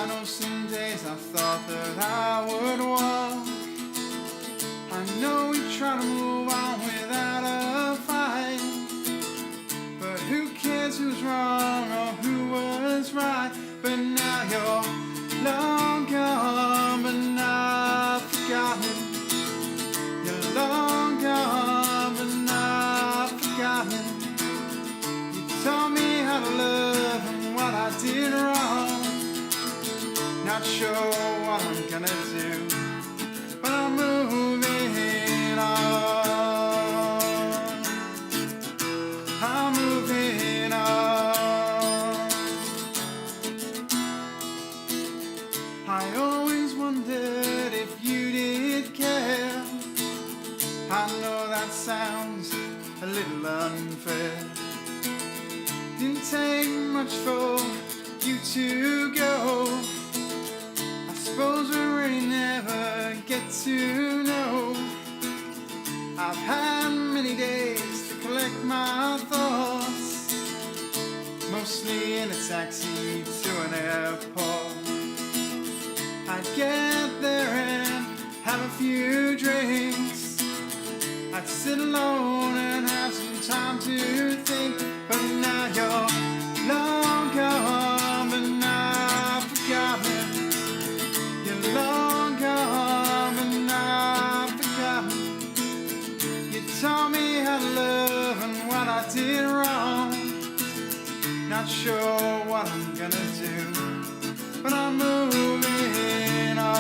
I know some days I thought that I would walk. I know we try to move on without a fight, but who cares who's wrong or who was right? But now you're long gone, but not forgotten. You're long gone, but not forgotten. You taught me how to love and what I did wrong. Not sure what I'm gonna do, but I'm moving on. I'm moving on. I always wondered if you did care. I know that sounds a little unfair. Didn't take much for you to go. I suppose we really never get to know. I've had many days to collect my thoughts, mostly in a taxi to an airport. I'd get there and have a few drinks. I'd sit alone and have some time to think. But now you're long gone, but not forgotten. You're long gone, but not forgotten. You taught me how to love and what I did wrong. Not sure what I'm gonna do, but I'm moving on.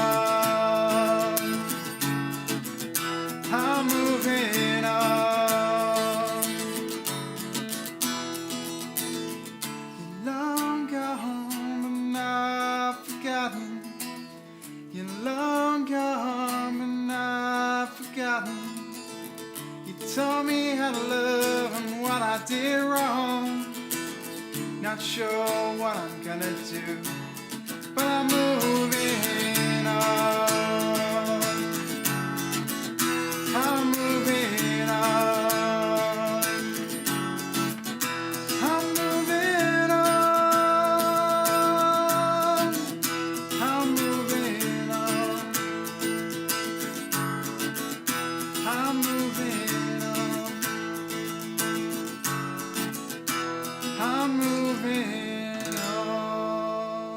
I'm moving on. You're long gone, but not forgotten. You're long gone, but not forgotten. You taught me how to love and what I did wrong. Not sure what I'm gonna do, but I'm moving on. I'm moving on. I'm moving on. I'm moving on. I'm moving on. I'm moving on.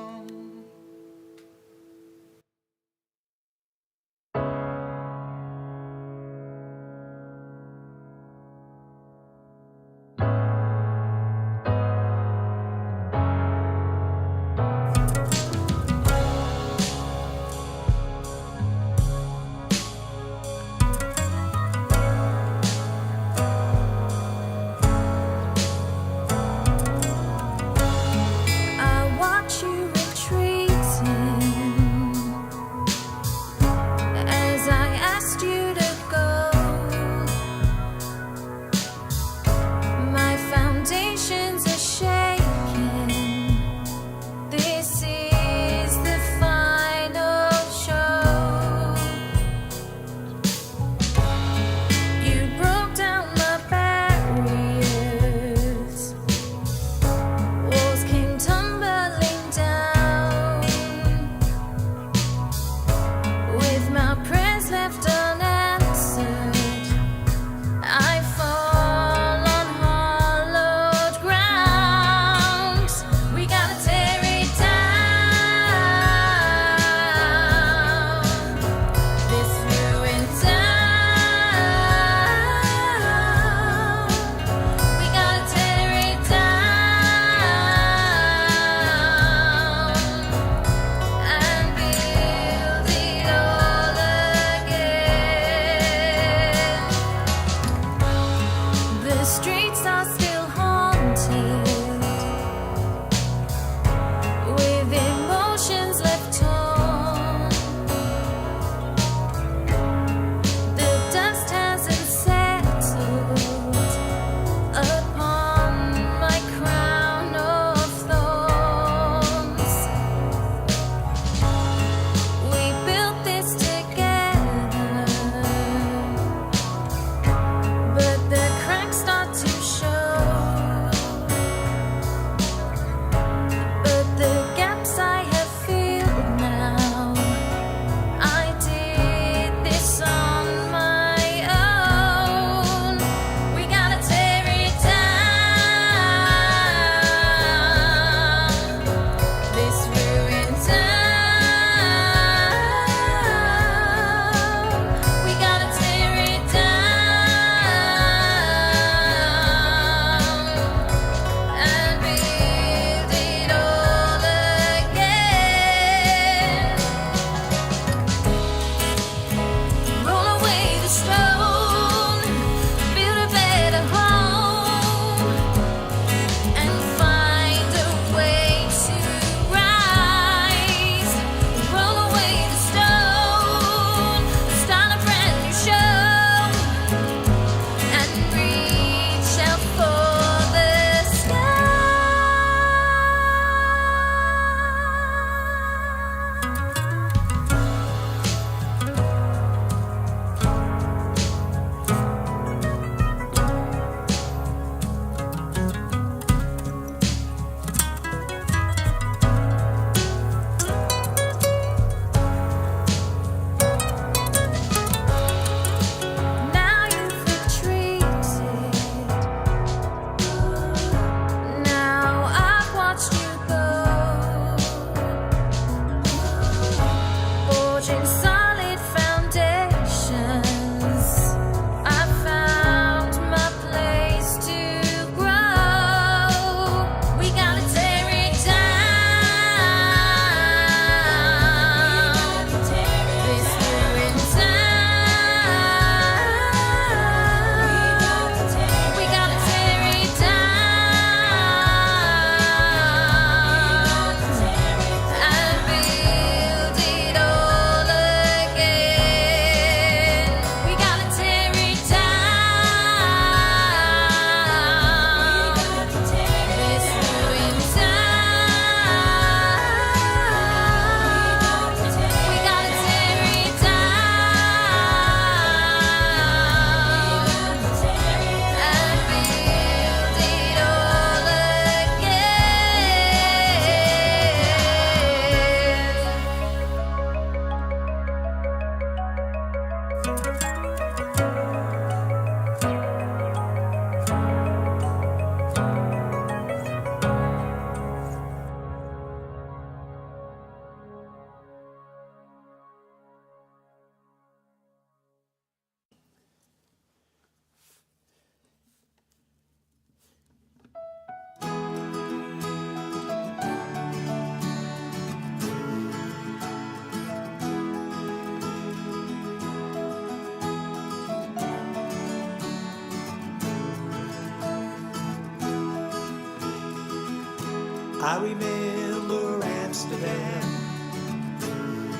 I remember Amsterdam.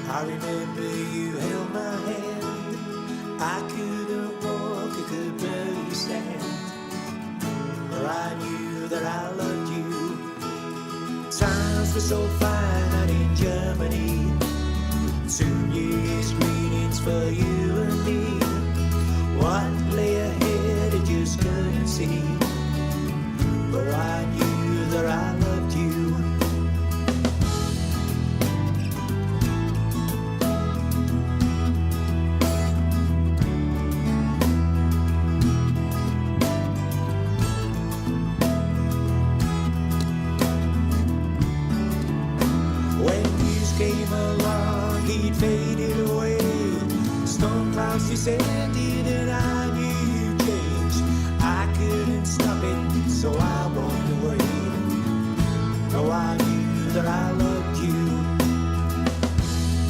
I remember you held my hand. I couldn't walk, I could barely stand, but I knew that I loved you. Times were so fine out in Germany. 2 years greetings for you and me. What lay ahead I just couldn't see, but I knew that I loved you. Came along, he'd faded away. Storm clouds descended and I knew you'd change. I couldn't stop it, so I walked away. No, I knew that I loved you.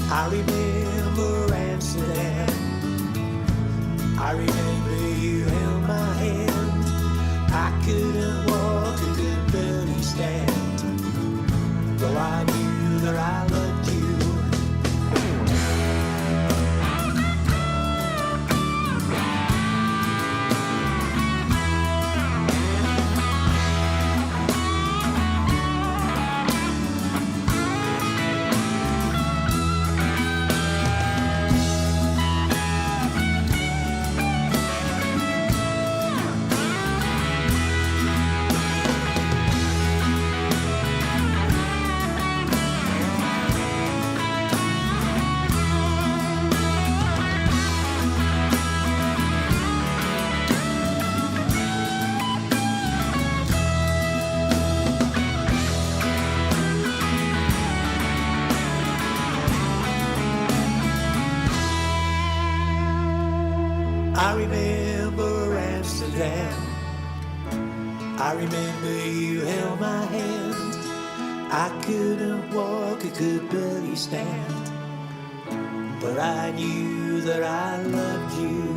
I remember Amsterdam. I remember you held my hand. I couldn't walk, I could barely stand, though I knew that I loved you. I remember Amsterdam. I remember you held my hand. I couldn't walk, I could barely stand, but I knew that I loved you.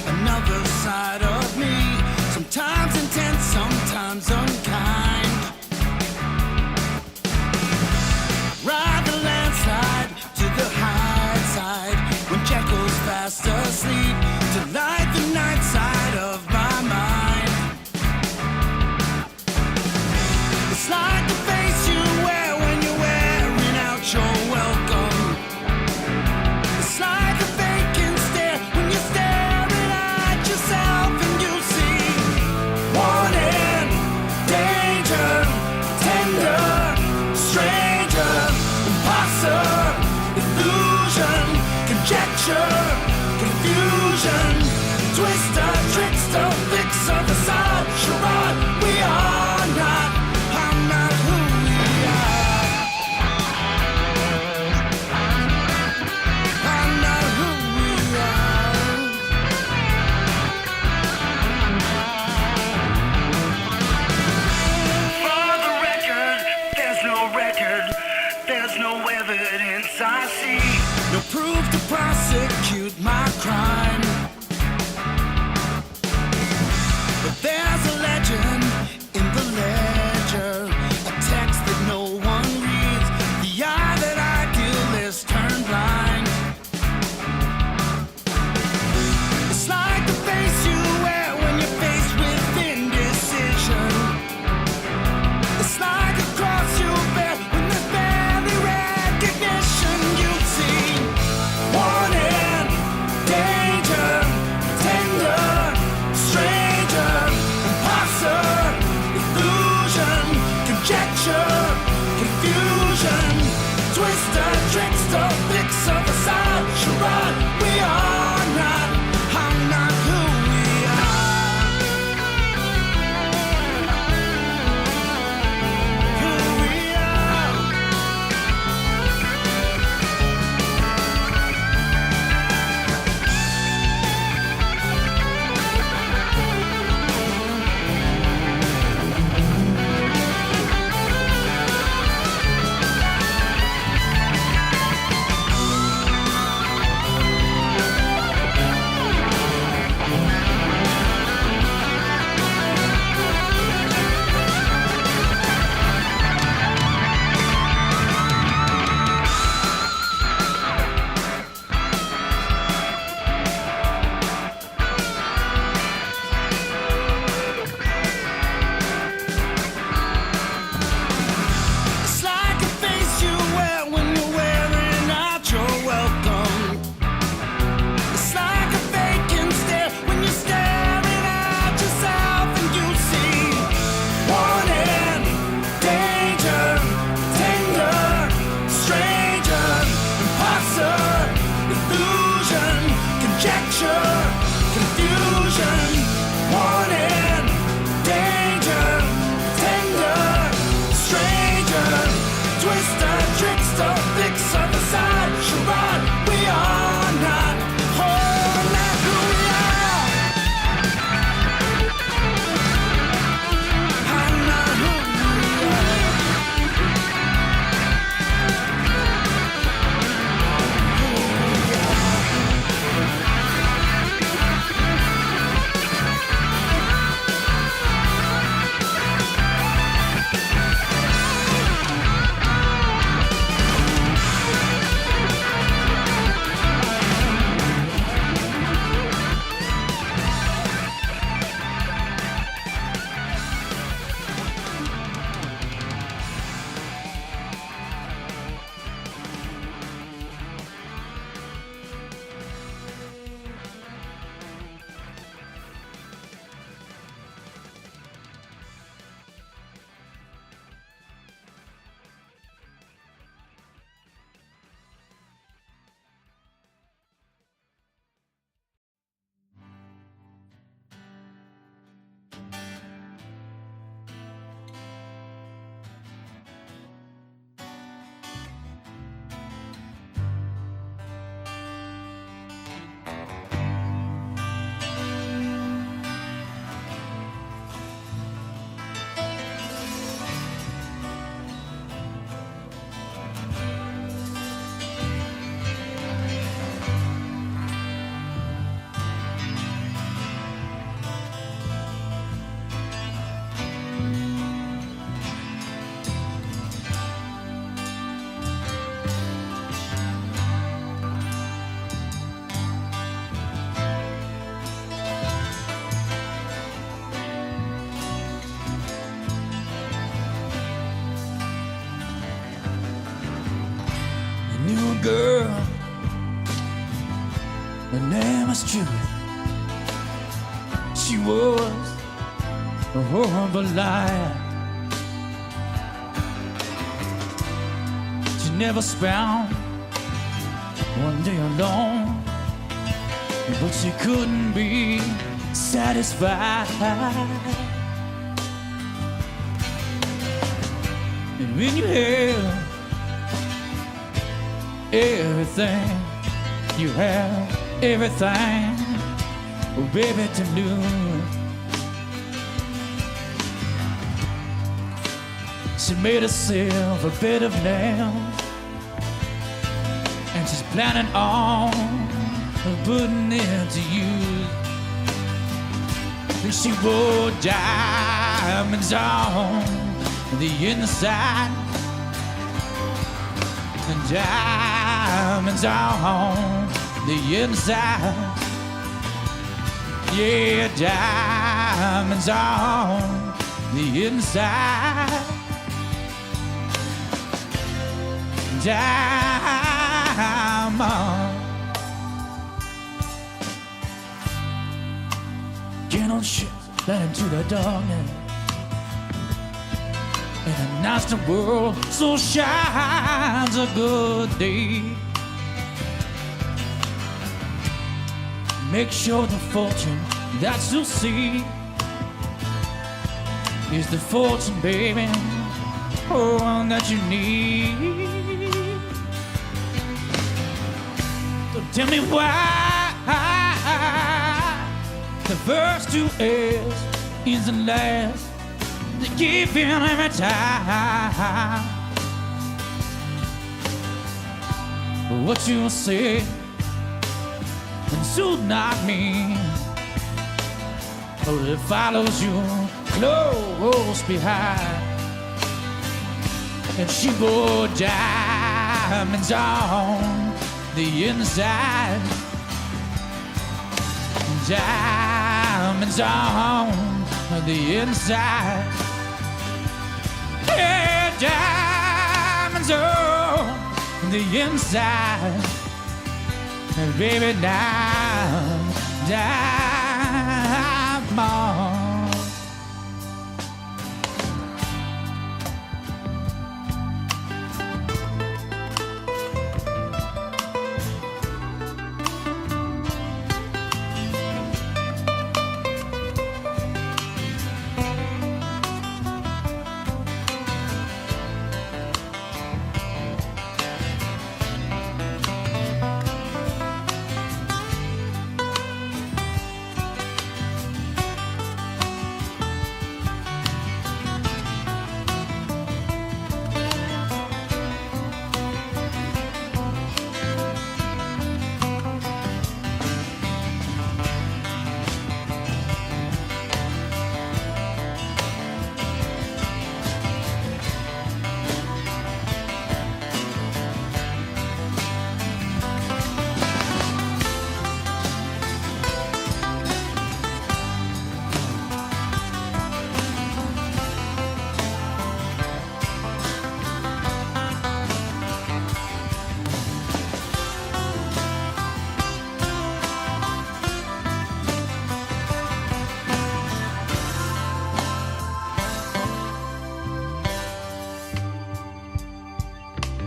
Another side of me, sometimes intense, sometimes unkind. Ride the landslide to the high side when Jekyll's fast asleep, to light the night side of my mind. It's like the face you wear when you're wearing out your welcome. It's like a vacant stare when you stare at yourself and you see warning, danger, tender, stranger, imposter, illusion, conjecture, confusion, twister, trickster, fixer, facade, charade. We are not, I'm not who we are. I'm not who we are. For the record, there's no record, there's no evidence I see, no proof to prosecute my crime. But there's a legend in the ledger, a text that no one reads. The eye that idealists turn blind. It's like the face you wear when you're faced with indecision. It's like a cross you bear when there's barely recognition. You see warning, danger, the name is truth. She was a horrible liar. She never spent one day alone, but she couldn't be satisfied. And when you have everything, you have everything, oh baby, to lose. She made herself a bed of nails, and she's planning on putting it to use. And she wore diamonds on the inside, and diamonds on the inside. Yeah, diamonds on the inside. Diamond. Get on ship, let into the darkness. In a nice world, so shines a good day. Make sure the fortune that you'll see is the fortune, baby, oh, one that you need. So tell me why the first two A's is the last. They keep in every time. What you say and should not mean, oh, it follows you close behind. And she wore diamonds on the inside, diamonds on the inside. Yeah, diamonds on the inside. And baby, diamond.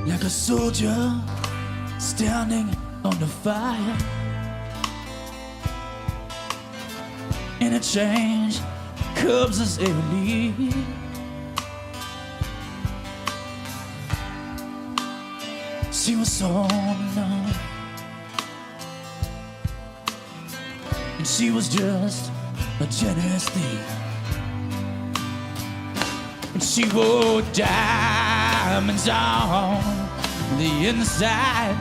Like a soldier standing on the fire, and a change comes as every leaf. She was so alone, and she was just a generous thief. And she wore diamonds on the inside,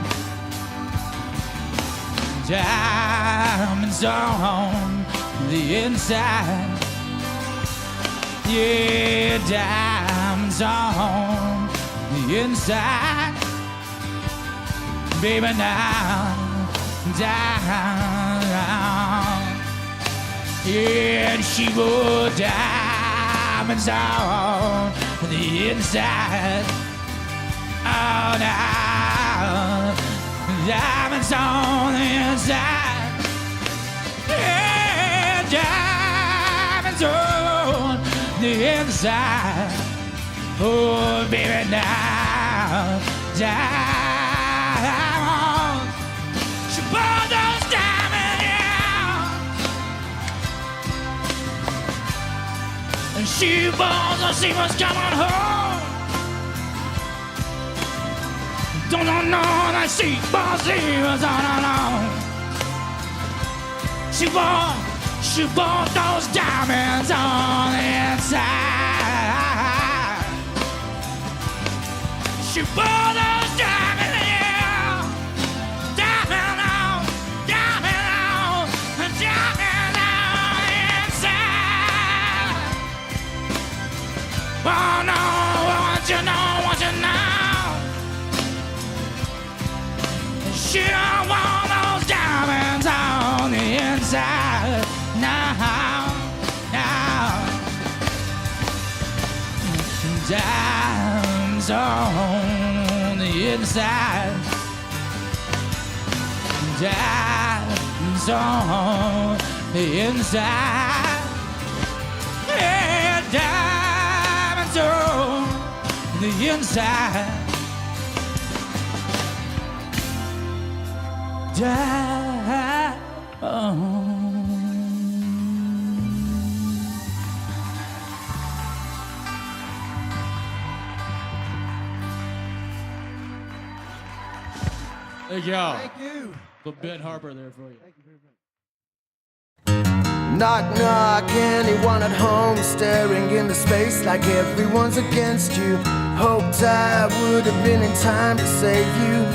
diamonds on the inside. Yeah, diamonds on the inside. Baby, now, down. Yeah, and she wore diamonds on the inside. Oh, now, diamonds on the inside. the inside. Oh, baby, now, diamonds. She bought those diamonds, yeah. And she bought the she was coming home. Don't know that she bought was on alone. She bought those diamonds on the inside. She bought those diamonds, yeah. Diamond on, diamond on, diamond on the inside. Oh no, want you know, want you know. She don't want those diamonds on the inside. Now, diamonds on the inside. Diamonds on the inside. Yeah, diamonds on the inside. Thank y'all. Thank you. Little Ben Harper there for you. Knock, knock, anyone at home staring into space like everyone's against you. Hoped I would have been in time to save you.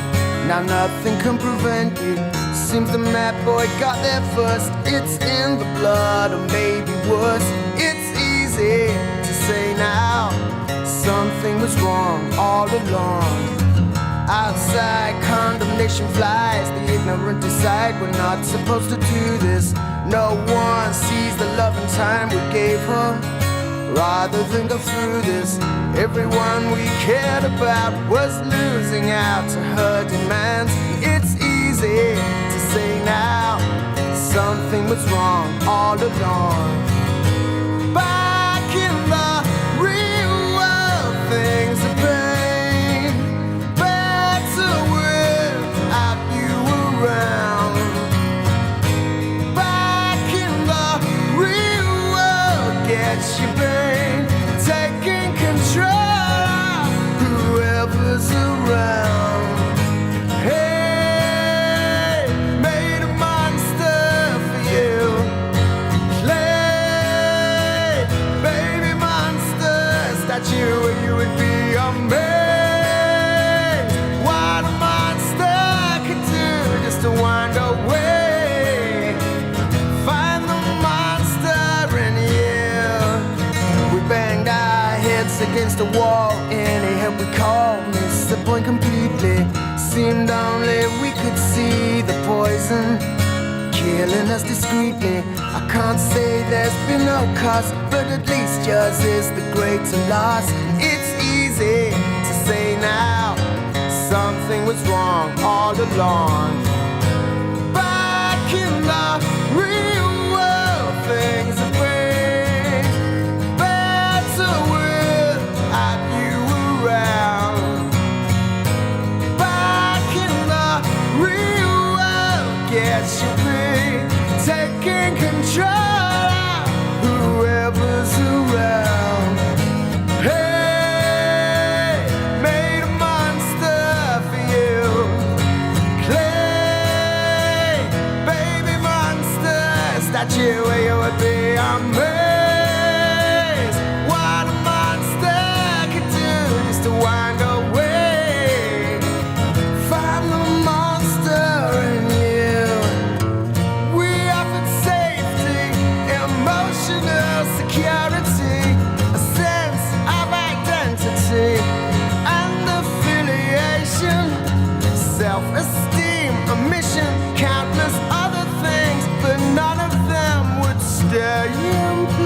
Now nothing can prevent you. Seems the mad boy got there first. It's in the blood, or maybe worse. It's easy to say now. Something was wrong all along. Outside, condemnation flies. The ignorant decide we're not supposed to do this. No one sees the love and time we gave her. Rather than go through this, everyone we cared about was losing out to her demands. It's easy to say now. Something was wrong all along. Back in the real world, things are pain. Better without you around. Back in the real world, gets you pain. Taking control of whoever's around. Hey, made a monster for you. Play, baby monster, statue where you would be amazed. What a monster could do just to wind away. Find the monster in you. We banged our heads against the wall. Any help we called missed the point completely. Seemed only we could see the poison killing us discreetly. I can't say there's been no cost, but at least yours is the greater loss. It's easy to say now. Something was wrong all along. Back in the real world, things are great. Better without you around. Back in the real world, gets you free. Taking control of whoever's around. Hey, made a monster for you. Clay, baby monster, statue where you would be amazed. What a monster could do just to wind away. Find the monster in you. We offered safety, emotional security, a sense of identity and affiliation, self-esteem, a mission, countless other things, but none of them would stay in place.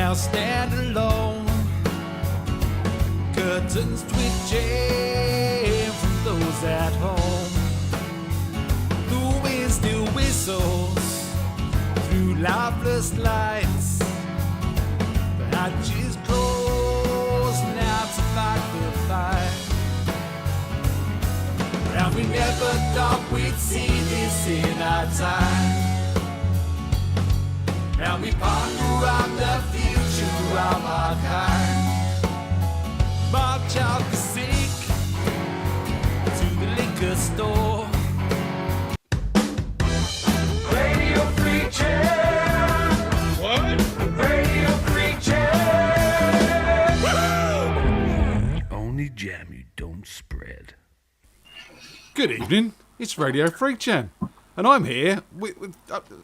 now stand alone. Curtains twitching from those at home. The wind still whistles through lifeless lights. The hatches close now to fight the fight. And we never thought we'd see this in our time. And we ponder on the future of our kind. March out the sick to the liquor store. Radio Free Jam. What? Radio Free Jam. Only jam you don't spread. Good evening. It's Radio FreakJam, and I'm here.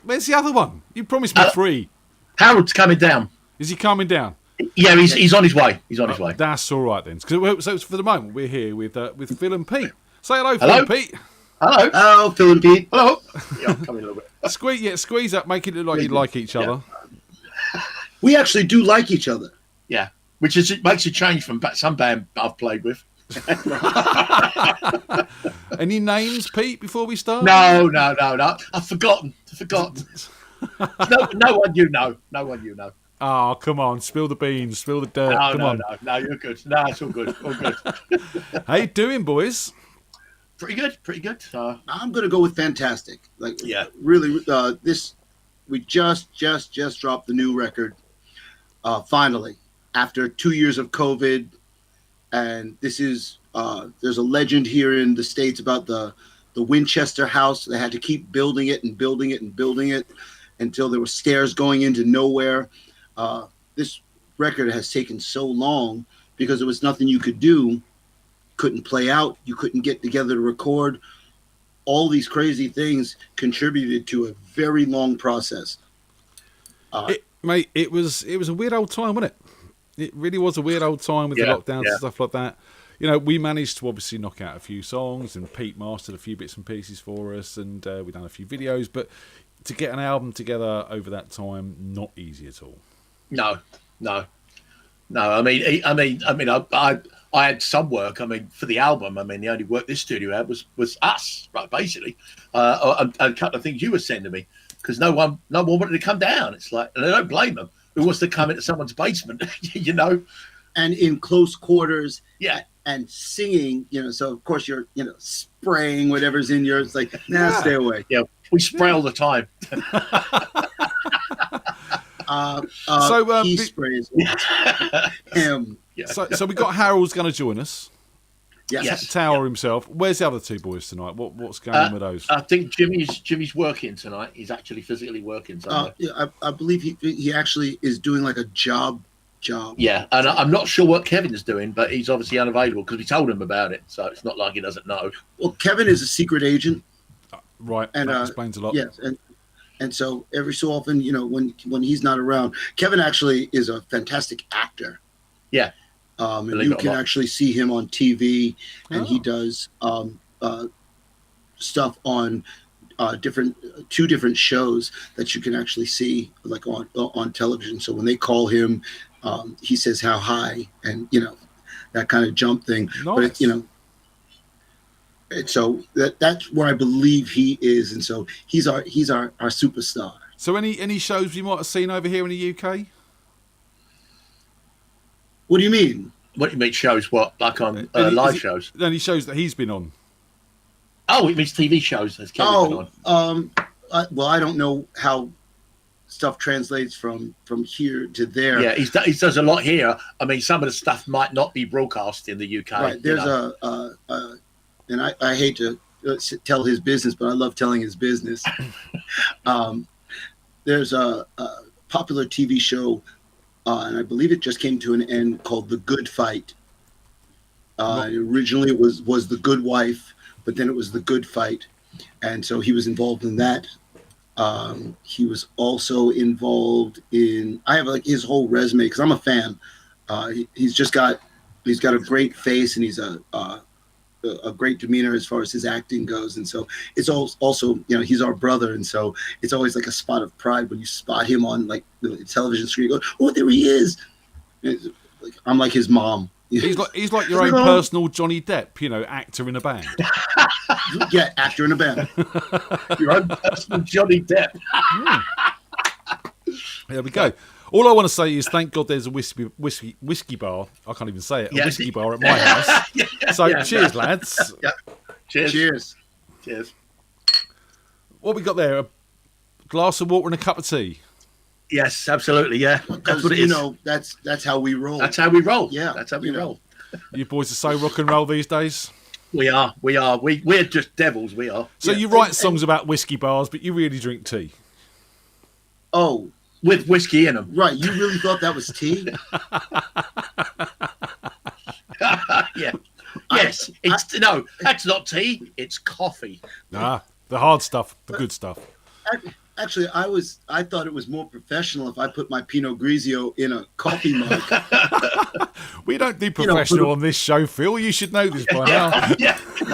Where's the other one? You promised me three. Harold's coming down. Is he coming down? Yeah, he's on his way. He's on his way. That's all right then. So for the moment, we're here with Phil and Pete. Say hello, Phil Hello. and Pete. Hello. Hello, Phil and Pete. Hello. Yeah, I'm coming a little bit. Squeeze up, make it look like you like each other. We actually do like each other. Yeah, which makes a change from some band I've played with. Any names, Pete, before we start? No. I've forgotten. No one you know. No one you know. Oh, come on. Spill the beans. Spill the dirt. Come on. No, you're good. No, it's all good. All good. How you doing, boys? Pretty good. I'm going to go with fantastic. Really, we just dropped the new record. Finally, after 2 years of COVID, and this is there's a legend here in the States about the Winchester House. They had to keep building it and building it and building it until there were stairs going into nowhere. This record has taken so long because there was nothing you could do. Couldn't play out. You couldn't get together to record. All these crazy things contributed to a very long process. Mate, it was a weird old time, wasn't it? It really was a weird old time with the lockdowns and stuff like that. You know, we managed to obviously knock out a few songs, and Pete mastered a few bits and pieces for us, and we've done a few videos. But to get an album together over that time, not easy at all. No. I mean, I had some work. I mean, for the album, I mean, the only work this studio had was us, right? Basically, and a couple of things you were sending me because no one wanted to come down. It's like, and I don't blame them. Who wants to come into someone's basement, you know? And in close quarters, yeah, and singing, you know. So of course you're, spraying whatever's in yours. It's like, stay away. Yeah, we spray all the time. He sprays him. Yeah. So we got Harold's going to join us. Yes. Tower himself. Where's the other two boys tonight? What's going on with those? I think Jimmy's working tonight. He's actually physically working somewhere. I believe he actually is doing like a job. Yeah, and I'm not sure what Kevin is doing, but he's obviously unavailable because we told him about it. So it's not like he doesn't know. Well, Kevin is a secret agent. Right, and that explains a lot. Yes, and so every so often, when he's not around, Kevin actually is a fantastic actor. Yeah. And you can actually see him on TV, and he does stuff on two different shows that you can actually see like on television. So when they call him, he says how high, and that kind of jump thing. Nice. But so that's where I believe he is, and so he's our superstar. So any shows you might have seen over here in the UK? What do you mean? What do you mean shows? What, like on live shows? Any shows that he's been on? Oh, it means TV shows. That's Kevin been on. Well, I don't know how stuff translates from here to there. Yeah, he does a lot here. I mean, some of the stuff might not be broadcast in the UK. Right. There's and I hate to tell his business, but I love telling his business. There's a popular TV show, and I believe it just came to an end, called The Good Fight. Originally, it was The Good Wife, but then it was The Good Fight, and so he was involved in that. He was also involved in. I have like his whole resume because I'm a fan. He's got a great face, and he's a a great demeanor as far as his acting goes, and so it's also he's our brother, and so it's always like a spot of pride when you spot him on like the television screen. You go, oh, there he is! I'm like his mom. He's like your own personal Johnny Depp, actor in a band. Yeah, actor in a band. Your own personal Johnny Depp. There we go. All I want to say is thank God there's a whiskey bar. I can't even say it. A whiskey bar at my house. So cheers, lads. Yeah. Cheers. What we got there? A glass of water and a cup of tea. Yes, absolutely. Yeah, that's what it is. That's how we roll. That's how we roll. Yeah, that's how we roll. You boys are so rock and roll these days. We are. We're just devils. We are. So you write songs about whiskey bars, but you really drink tea. Oh, with whiskey in them. Right. You really thought that was tea? Yeah. Yes. That's not tea. It's coffee. The hard stuff, the good stuff. Actually, I thought it was more professional if I put my Pinot Grigio in a coffee mug. We don't do professional on this show, Phil. You should know this by now. Yeah. For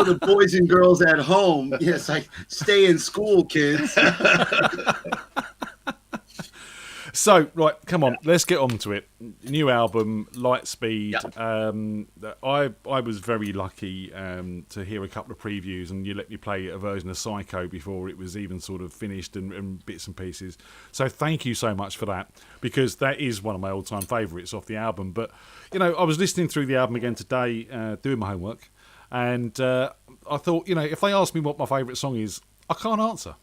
the boys and girls at home, yes, like stay in school, kids. So, right, come on, let's get on to it. New album, Lightspeed. Yep. I was very lucky to hear a couple of previews, and you let me play a version of Psycho before it was even sort of finished and bits and pieces. So thank you so much for that, because that is one of my all-time favourites off the album. But, I was listening through the album again today, doing my homework, and I thought, if they ask me what my favourite song is, I can't answer.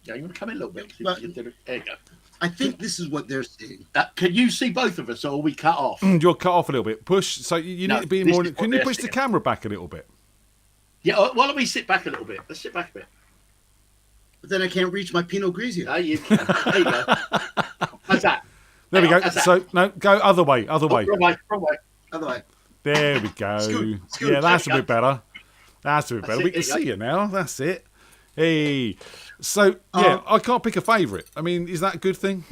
Yeah, you want to come in a little bit? But, there you go. I think this is what they're seeing. Can you see both of us, or are we cut off? You're cut off a little bit. Push. So you need to be more. Can you push the camera back a little bit? Yeah. Why don't we sit back a little bit? Let's sit back a bit. But then I can't reach my Pinot Grigio. Oh, you can. There you go. How's that? There we go. So no, go other way. Wrong way. Other way. There we go. Scoot. Yeah, that's a bit better. That's a bit better. That's We it, can there you see you now. That's it. Hey. So, I can't pick a favourite. I mean, is that a good thing?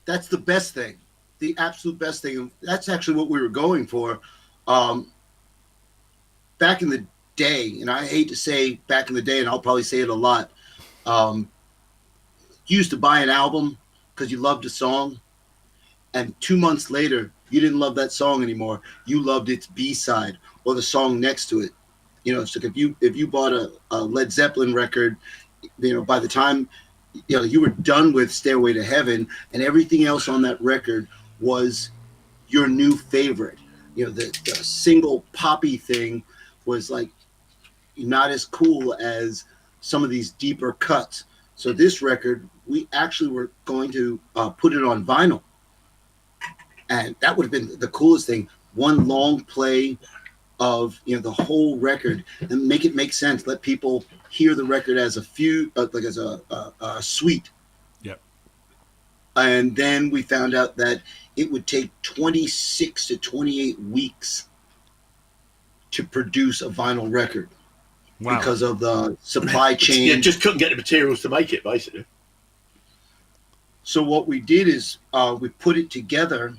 That's the best thing. The absolute best thing. That's actually what we were going for. Back in the day, and I hate to say back in the day, and I'll probably say it a lot, you used to buy an album because you loved a song, and 2 months later, you didn't love that song anymore. You loved its B-side or the song next to it. So if you bought a Led Zeppelin record, by the time you were done with Stairway to Heaven, and everything else on that record was your new favorite. The single poppy thing was like not as cool as some of these deeper cuts. So this record, we actually were going to put it on vinyl, and that would have been the coolest thing. One long play of the whole record, and make it make sense. Let people hear the record as a few, like as a suite. Yep. And then we found out that it would take 26 to 28 weeks to produce a vinyl record. Wow. Because of the supply chain. Yeah, just couldn't get the materials to make it, basically. So what we did is we put it together.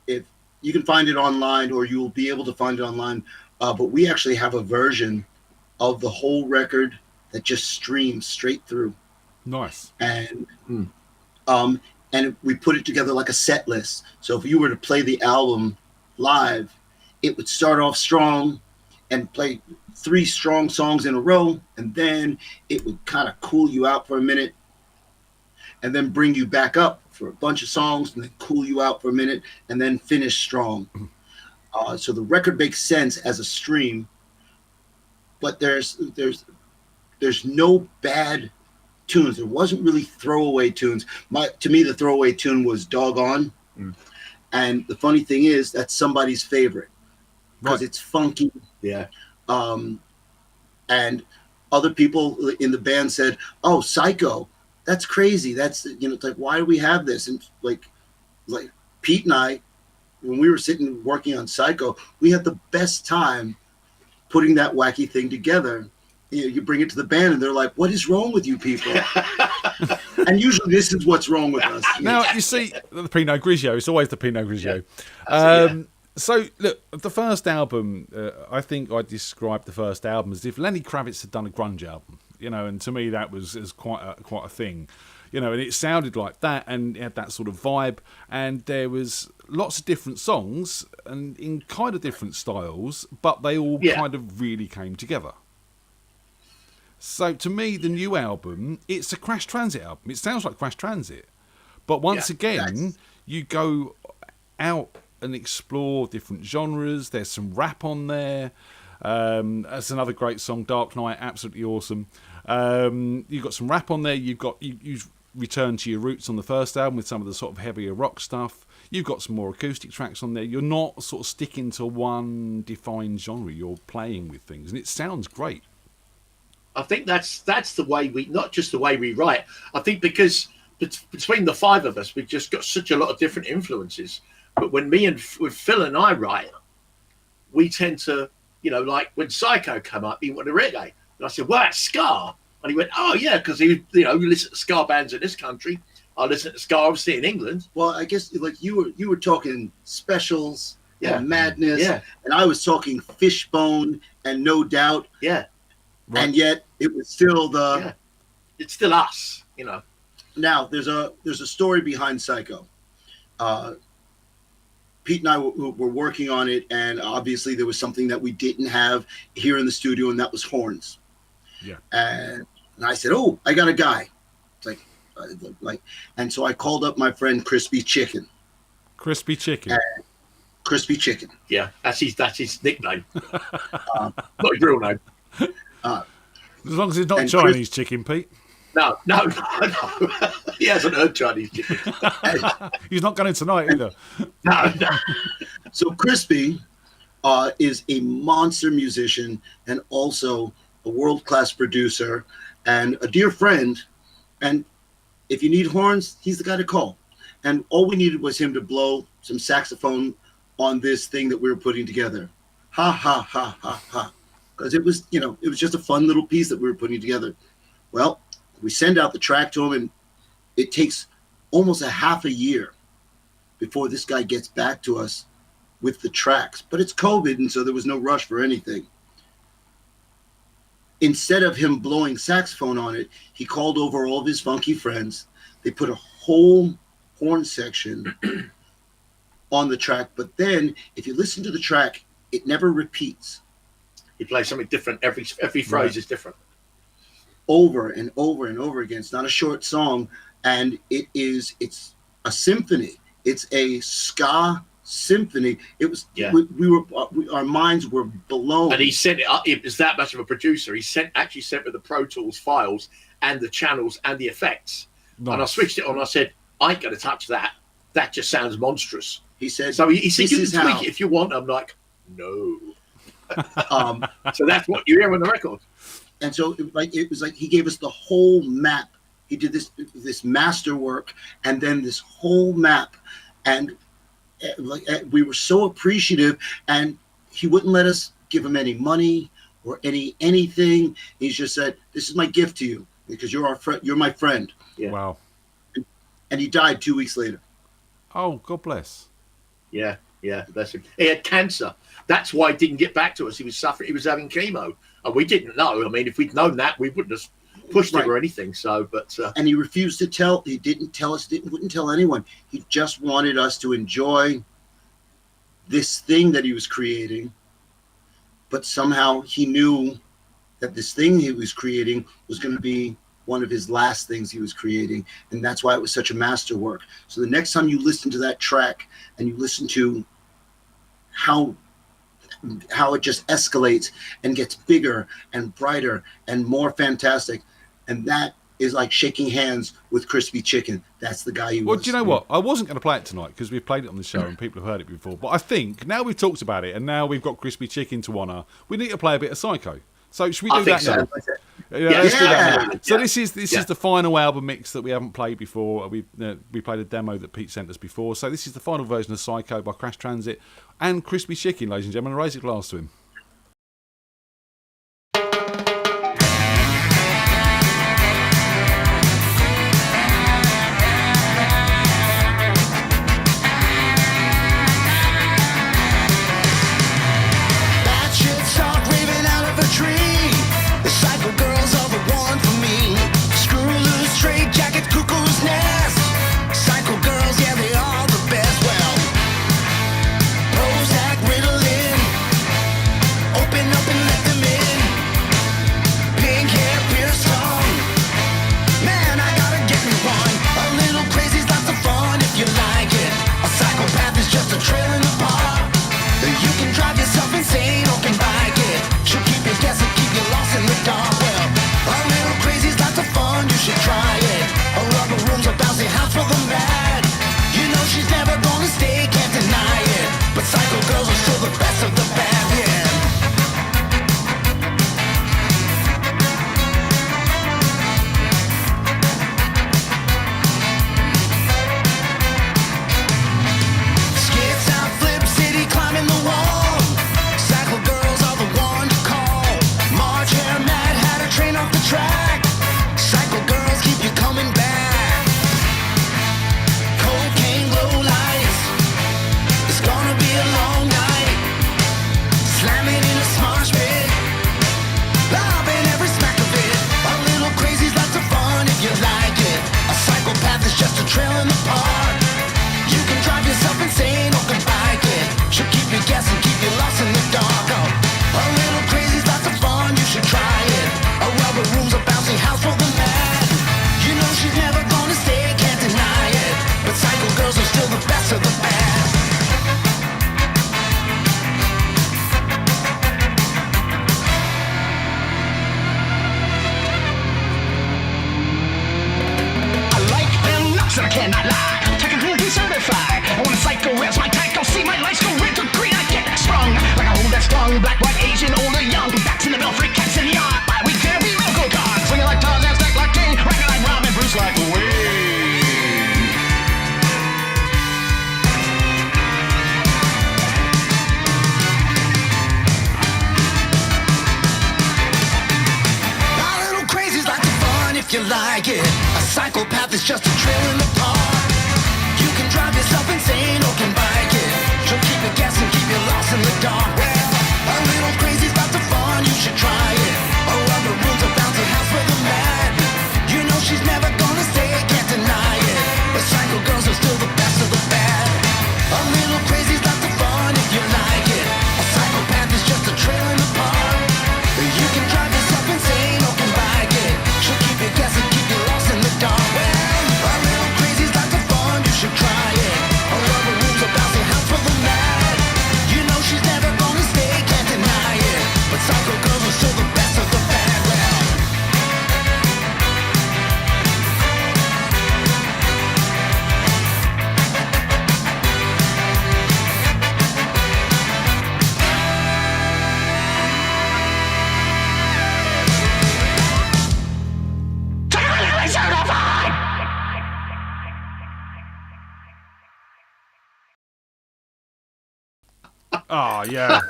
If you can find it online, or you'll be able to find it online. But we actually have a version of the whole record that just streams straight through. Nice. And we put it together like a set list. So if you were to play the album live, it would start off strong and play 3 strong songs in a row, and then it would kind of cool you out for a minute, and then bring you back up for a bunch of songs, and then cool you out for a minute, and then finish strong. So the record makes sense as a stream, but there's no bad tunes. There wasn't really throwaway tunes. To me, the throwaway tune was "Doggone," and the funny thing is that's somebody's favorite because it's funky. Yeah. And other people in the band said, "Oh, Psycho. That's crazy. That's it's like, why do we have this?" And like Pete and I, when we were sitting working on Psycho, we had the best time putting that wacky thing together. You bring it to the band, and they're like, "What is wrong with you people?" And usually, this is what's wrong with us. Now you see the Pinot Grigio. It's always the Pinot Grigio. Yeah. So, look, the first album, I think I described the first album as if Lenny Kravitz had done a grunge album, and to me that was quite a thing, and it sounded like that, and it had that sort of vibe, and there was lots of different songs and in kind of different styles, but they all kind of really came together. So to me, the new album, it's a Crash Transit album. It sounds like Crash Transit, but once again, you go out and explore different genres. There's some rap on there. That's another great song, Dark Knight, absolutely awesome. You've got some rap on there. You've returned to your roots on the first album with some of the sort of heavier rock stuff. You've got some more acoustic tracks on there. You're not sort of sticking to one defined genre. You're playing with things, and it sounds great. I think that's the way not just the way we write. I think because between the five of us, we've just got such a lot of different influences. But when with Phil and I write, we tend to, like when Psycho came up, he wanted reggae. And I said, well, that's ska. And he went, oh, yeah, because we listen to ska bands in this country. I listen to ska, obviously, in England. Well, I guess like you were talking Specials and Madness. Yeah. And I was talking Fishbone and No Doubt. Yeah. Right. And yet it was still it's still us, Now, there's a story behind Psycho. Pete and I were working on it, and obviously there was something that we didn't have here in the studio, and that was horns. Yeah. And I said, "Oh, I got a guy." It's like, and so I called up my friend Crispy Chicken. Crispy Chicken. Crispy Chicken. Yeah, that's his nickname. Not his real name. As long as it's not Chinese chicken, Pete. No. He hasn't heard Chinese chicken. He's not going tonight either. No. So Crispy is a monster musician and also a world-class producer and a dear friend. And if you need horns, he's the guy to call. And all we needed was him to blow some saxophone on this thing that we were putting together. Ha, ha, ha, ha, ha. Because it was just a fun little piece that we were putting together. Well, we send out the track to him, and it takes almost a half a year before this guy gets back to us with the tracks. But it's COVID, and so there was no rush for anything. Instead of him blowing saxophone on it, he called over all of his funky friends. They put a whole horn section on the track. But then, if you listen to the track, it never repeats. He plays something different. Every phrase is different. Over and over and over again. It's not a short song, and it's a symphony. It's a ska symphony. It was our minds were blown. And he sent it up. It was that much of a producer. He actually sent me the Pro Tools files and the channels and the effects. Nice. And I switched it on. I said, I ain't going to touch that. That just sounds monstrous. He said, so he said, you can tweak it if you want. I'm like, no. So that's what you hear on the record. And so it was like he gave us the whole map. He did this masterwork and then this whole map, and we were so appreciative. And he wouldn't let us give him any money or anything. He just said, "This is my gift to you because you're our friend. You're my friend." Yeah. Wow. And he died 2 weeks later. Oh, God bless. Yeah, that's him. He had cancer. That's why he didn't get back to us. He was suffering. He was having chemo, and we didn't know. I mean, if we'd known that, we wouldn't have pushed it or anything. So, but and he refused to tell. He didn't tell us. Wouldn't tell anyone. He just wanted us to enjoy this thing that he was creating. But somehow he knew that this thing he was creating was going to be one of his last things he was creating, and that's why it was such a masterwork. So the next time you listen to that track and you listen to how it just escalates and gets bigger and brighter and more fantastic, and that is like shaking hands with Crispy Chicken. That's the guy he was. Well, do you know what? I wasn't going to play it tonight because we've played it on the show and people have heard it before. But I think now we've talked about it and now we've got Crispy Chicken to honour, we need to play a bit of Psycho. So should we do that now? Let's do that now. So this is the final album mix that we haven't played before. We played a demo that Pete sent us before. So this is the final version of Psycho by Crash Transit and Crispy Chicken, ladies and gentlemen. Raise a glass to him. trailer in the park. You can drive yourself insane or can bike it. She'll keep you guessing, keep you lost in the dark. Oh, a little crazy's lots of fun, you should try it. A rubber room's a bouncy house for the mad. You know she's never gonna stay, can't deny it. But psycho girls are still the best of the bad. I like them nuts and I cannot lie. Technically certified. I want a psycho as my type. Don't see my lights go red to green. I get sprung like a hole that's strung. Black, white, Asian, old or young. Bats in the belfry, cats in the yard. Why we can't be local dogs. Swinging like Tarzan, stack like King. Rockin' like Robin, Bruce like Wayne. A little crazy's like the fun if you like it. A psychopath is just a trail in the park. You can drive yourself insane or can bike it. She'll keep you guessing, keep you lost in the dark. Well, a little crazy's lots of fun, you should try it. A rubber room's a bouncy house for the mad. You know she's never gonna stay, can't deny it. But psycho girls are still the best of the bad. A little crazy's lots of fun if you like it. A psychopath is just a trail in the park. You can drive yourself insane or can bike it. She'll keep you guessing, keep you lost in the dark. Well, a little crazy's lots of fun, you should try it. A rubber room's a bouncy house for the mad. You know she's never gonna stay, can't deny it. But psycho girls are still the best of the bad. Well, Oh, yeah.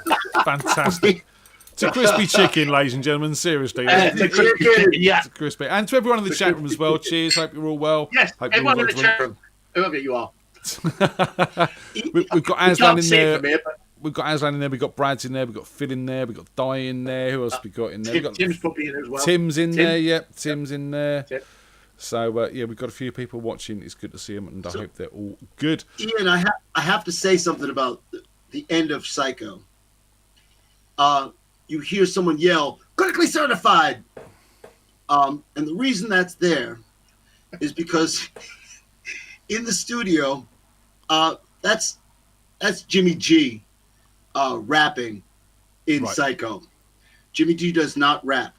Fantastic. It's a crispy chicken, ladies and gentlemen. Seriously. It's a crispy chicken, yeah. It's crispy. And to everyone in the chat room as well, cheers. Hope you're all well. Yes, Hope you're all everyone in the well. chat room, whoever you are. We've got Aslan in there. From here, but We've got Aslan in there. We've got Brad's in there. We've got Phil in there. We've got Di in there. Who else we got in there? We've got Tim's probably in as well. Tim's in Tim. there. Yep, Tim's in there. Tim. So, yeah, we've got a few people watching. It's good to see them, and I hope they're all good. Ian, I have to say something about the end of Psycho. You hear someone yell, "Clinically certified," and the reason that's there is because in the studio, that's Jimmy G rapping in Right. Psycho. Jimmy G does not rap.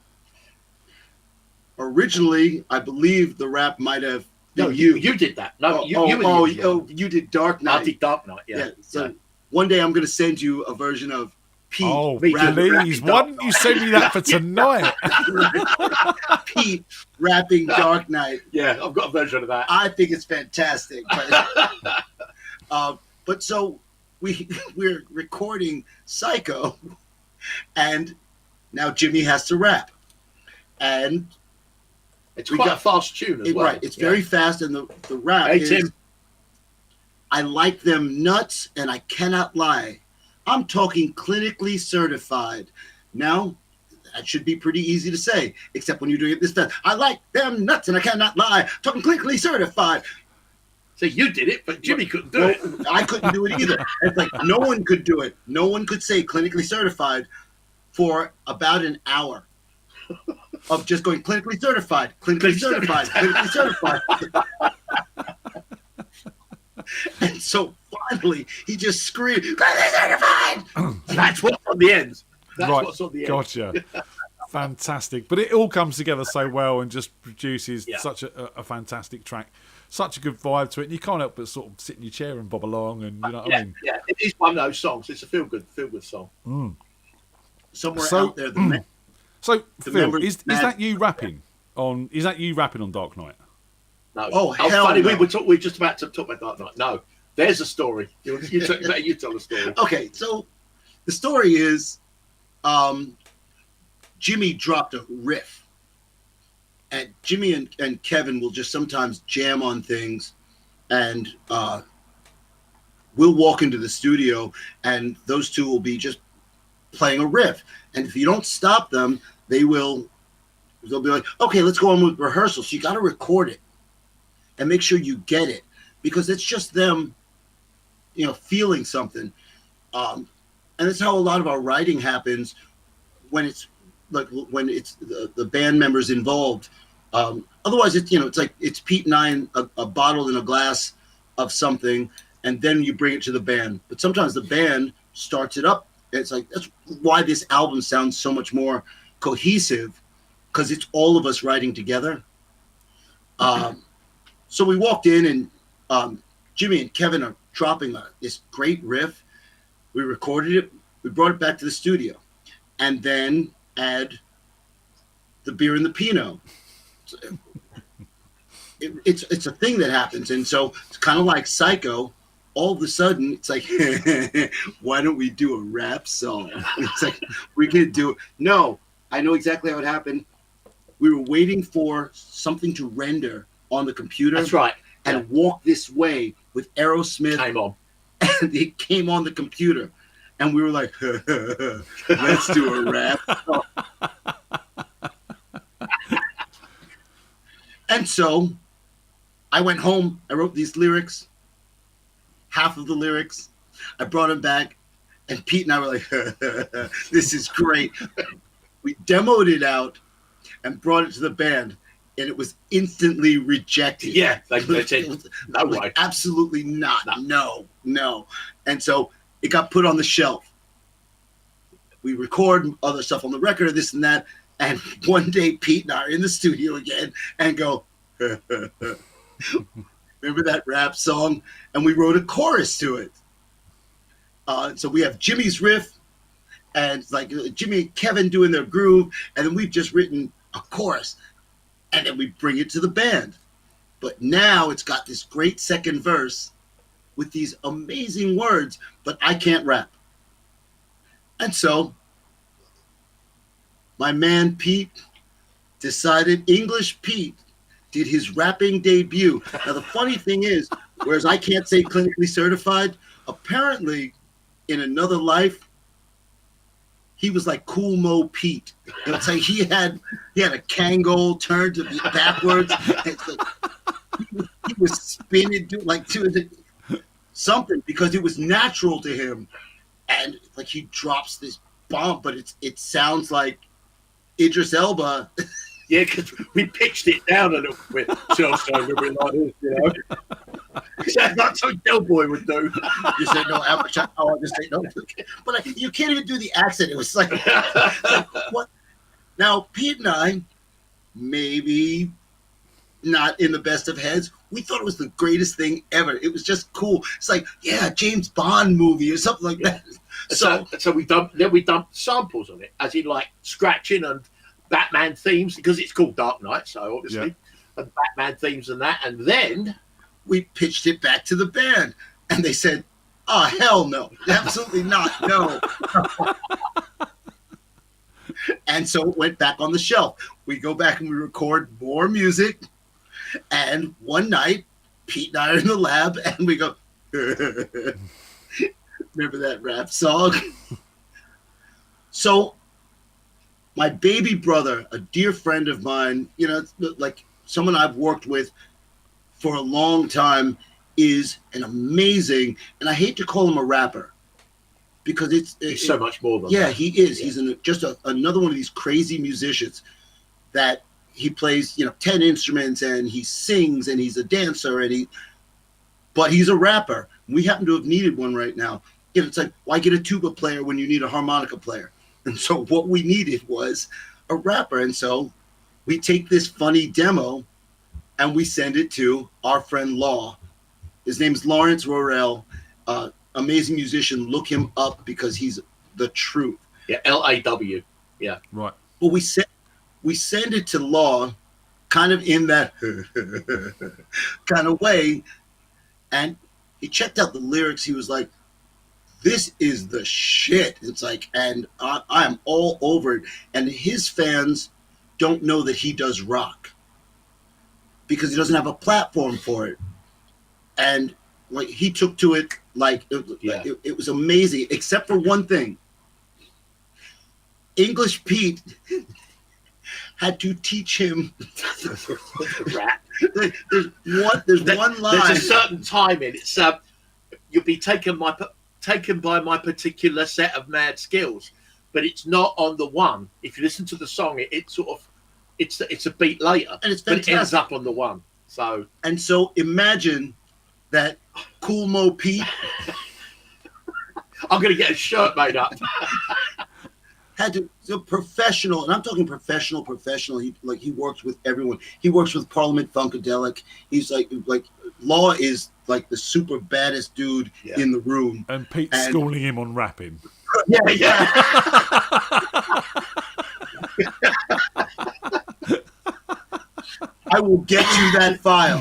Originally, I believe the rap might have been No, you did that. No, you did Dark Knight. I did Dark Knight, yeah. So one day I'm going to send you a version of Pete. Oh, rapping please. Why didn't you send me that for tonight? Pete rapping Dark Knight. Yeah, I've got a version of that. I think it's fantastic. But so we're recording Psycho, and now Jimmy has to rap. And It's quite a fast tune as well. Right, it's very fast, and the rap Hey, is, Tim. I like them nuts, and I cannot lie. I'm talking clinically certified. Now, that should be pretty easy to say, except when you're doing it this fast. I like them nuts, and I cannot lie. Talking clinically certified. So you did it, but Jimmy couldn't do it. I couldn't do it either. It's like no one could do it. No one could say clinically certified for about an hour of just going clinically certified, clinically certified, clinically certified. And so finally, he just screamed, clinically certified! That's what's on the end. That's Right, what's on the end. gotcha. Fantastic. But it all comes together so well and just produces such a fantastic track. Such a good vibe to it. And you can't help but sort of sit in your chair and bob along. And you know what I mean? Yeah, it is one of those songs. It's a feel-good song. Somewhere So- out there, So, The Phil, members- is that you rapping on? Is that you rapping on Dark Knight? No. Oh, hell funny. no. We were just about to talk about Dark Knight. No, there's a story. You tell the story. Okay, so the story is Jimmy dropped a riff. And Jimmy and Kevin will just sometimes jam on things, and we'll walk into the studio, and those two will be just playing a riff. And if you don't stop them, they'll be like, okay, let's go on with rehearsal. So you got to record it and make sure you get it. because it's just them, feeling something. And that's how a lot of our writing happens when it's the band members involved. Otherwise, it's like it's Pete and I in a bottle in a glass of something, and then you bring it to the band. But sometimes the band starts it up. It's like that's why this album sounds so much more cohesive, because it's all of us writing together. So we walked in, and Jimmy and Kevin are dropping this great riff. We recorded it. We brought it back to the studio, and then add the beer and the Pinot. It's a thing that happens, and so it's kind of like Psycho. All of a sudden, it's like, why don't we do a rap song? It's like, we can do it. No, I know exactly how it happened. We were waiting for something to render on the computer. That's right. And Walk This Way with Aerosmith. Came on. And it came on the computer. And we were like, let's do a rap song. And so I went home. I wrote these lyrics. Half of the lyrics. I brought them back. And Pete and I were like, this is great. We demoed it out and brought it to the band. And it was instantly rejected. Yeah, like they said, no way. Absolutely not. No. And so it got put on the shelf. We record other stuff on the record, this and that. And one day Pete and I are in the studio again and go, remember that rap song? And we wrote a chorus to it. So we have Jimmy's riff and like Jimmy and Kevin doing their groove. And then we've just written a chorus. And then we bring it to the band. But now it's got this great second verse with these amazing words, but I can't rap. And so my man Pete decided, English Pete did his rapping debut. Now the funny thing is, whereas I can't say clinically certified, apparently in another life, he was like Cool Mo Pete. It's like he had a Kangol turned to backwards. He was spinning to something because it was natural to him, and like he drops this bomb, but it sounds like Idris Elba. Yeah, because we pitched it down a little bit. So like this, That's not something Del Boy would do. You said no, I just say no. But you can't even do the accent. It was like what? Now, Pete and I, maybe not in the best of heads, we thought it was the greatest thing ever. It was just cool. It's like, yeah, James Bond movie or something like that. So we dumped samples on it, as in like scratching and Batman themes, because it's called Dark Knight, so obviously, and Batman themes and that, and then we pitched it back to the band, and they said, "Oh hell no, absolutely not, no." And so it went back on the shelf. We go back and we record more music, and one night, Pete and I are in the lab, and we go, "Remember that rap song?" So my baby brother, a dear friend of mine, like someone I've worked with for a long time, is an amazing, and I hate to call him a rapper because it's so much more than that. He is. Yeah. He's just another one of these crazy musicians that he plays, 10 instruments and he sings and he's a dancer but he's a rapper. We happen to have needed one right now. It's like, why get a tuba player when you need a harmonica player? And so what we needed was a rapper. And so we take this funny demo and we send it to our friend Law. His name's Lawrence Rorel, amazing musician. Look him up because he's the truth. Yeah, LAW. Yeah, right. Well, we send it to Law, kind of in that kind of way, and he checked out the lyrics. He was like, "This is the shit." It's like, and I am all over it. And his fans don't know that he does rock because he doesn't have a platform for it. And like he took to it like it was amazing, except for one thing. English Pete had to teach him Rap. There's one line. There's a certain time in it's you'll be taken by my particular set of mad skills, but it's not on the one. If you listen to the song, it's sort of it's a beat later, and it's but fantastic. it ends up on the one. So imagine that Cool Mo Pete I'm gonna get a shirt made up. had to so professional, and I'm talking professional. He works with everyone. He works with Parliament Funkadelic. He's like Law is like the super baddest dude in the room. And Pete's schooling him on rapping. Yeah. I will get you that file.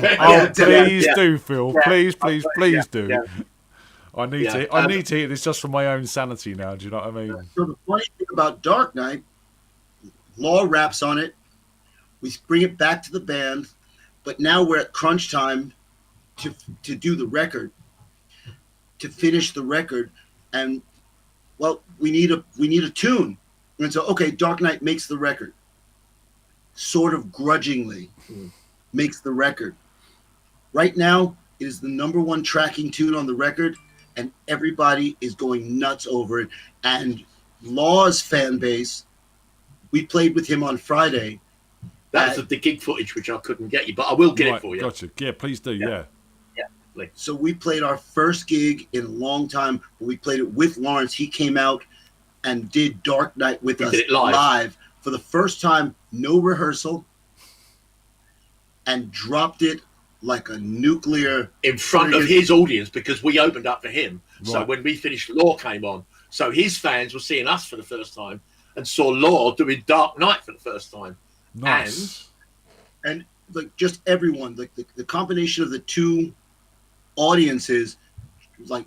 Please do, Phil. Please do. Yeah. I need to hear this just for my own sanity now. Do you know what I mean? So the funny thing about Dark Knight, Law raps on it. We bring it back to the band, but now we're at crunch time to do the record, to finish the record, and well, we need a tune, and so okay, Dark Knight makes the record, sort of grudgingly, makes the record. Right now, it is the #1 tracking tune on the record, and everybody is going nuts over it. And Law's fan base, we played with him on Friday. That's the gig footage, which I couldn't get you, but I will get it for you. Gotcha. Yeah, please do. Yeah. So we played our first gig in a long time. We played it with Lawrence. He came out and did Dark Knight with us live for the first time, no rehearsal, and dropped it like a nuclear in front of his audience, because we opened up for him. Right. So when we finished, Law came on. So his fans were seeing us for the first time and saw Law doing Dark Knight for the first time. Nice. And like just everyone, like the combination of the two audiences, like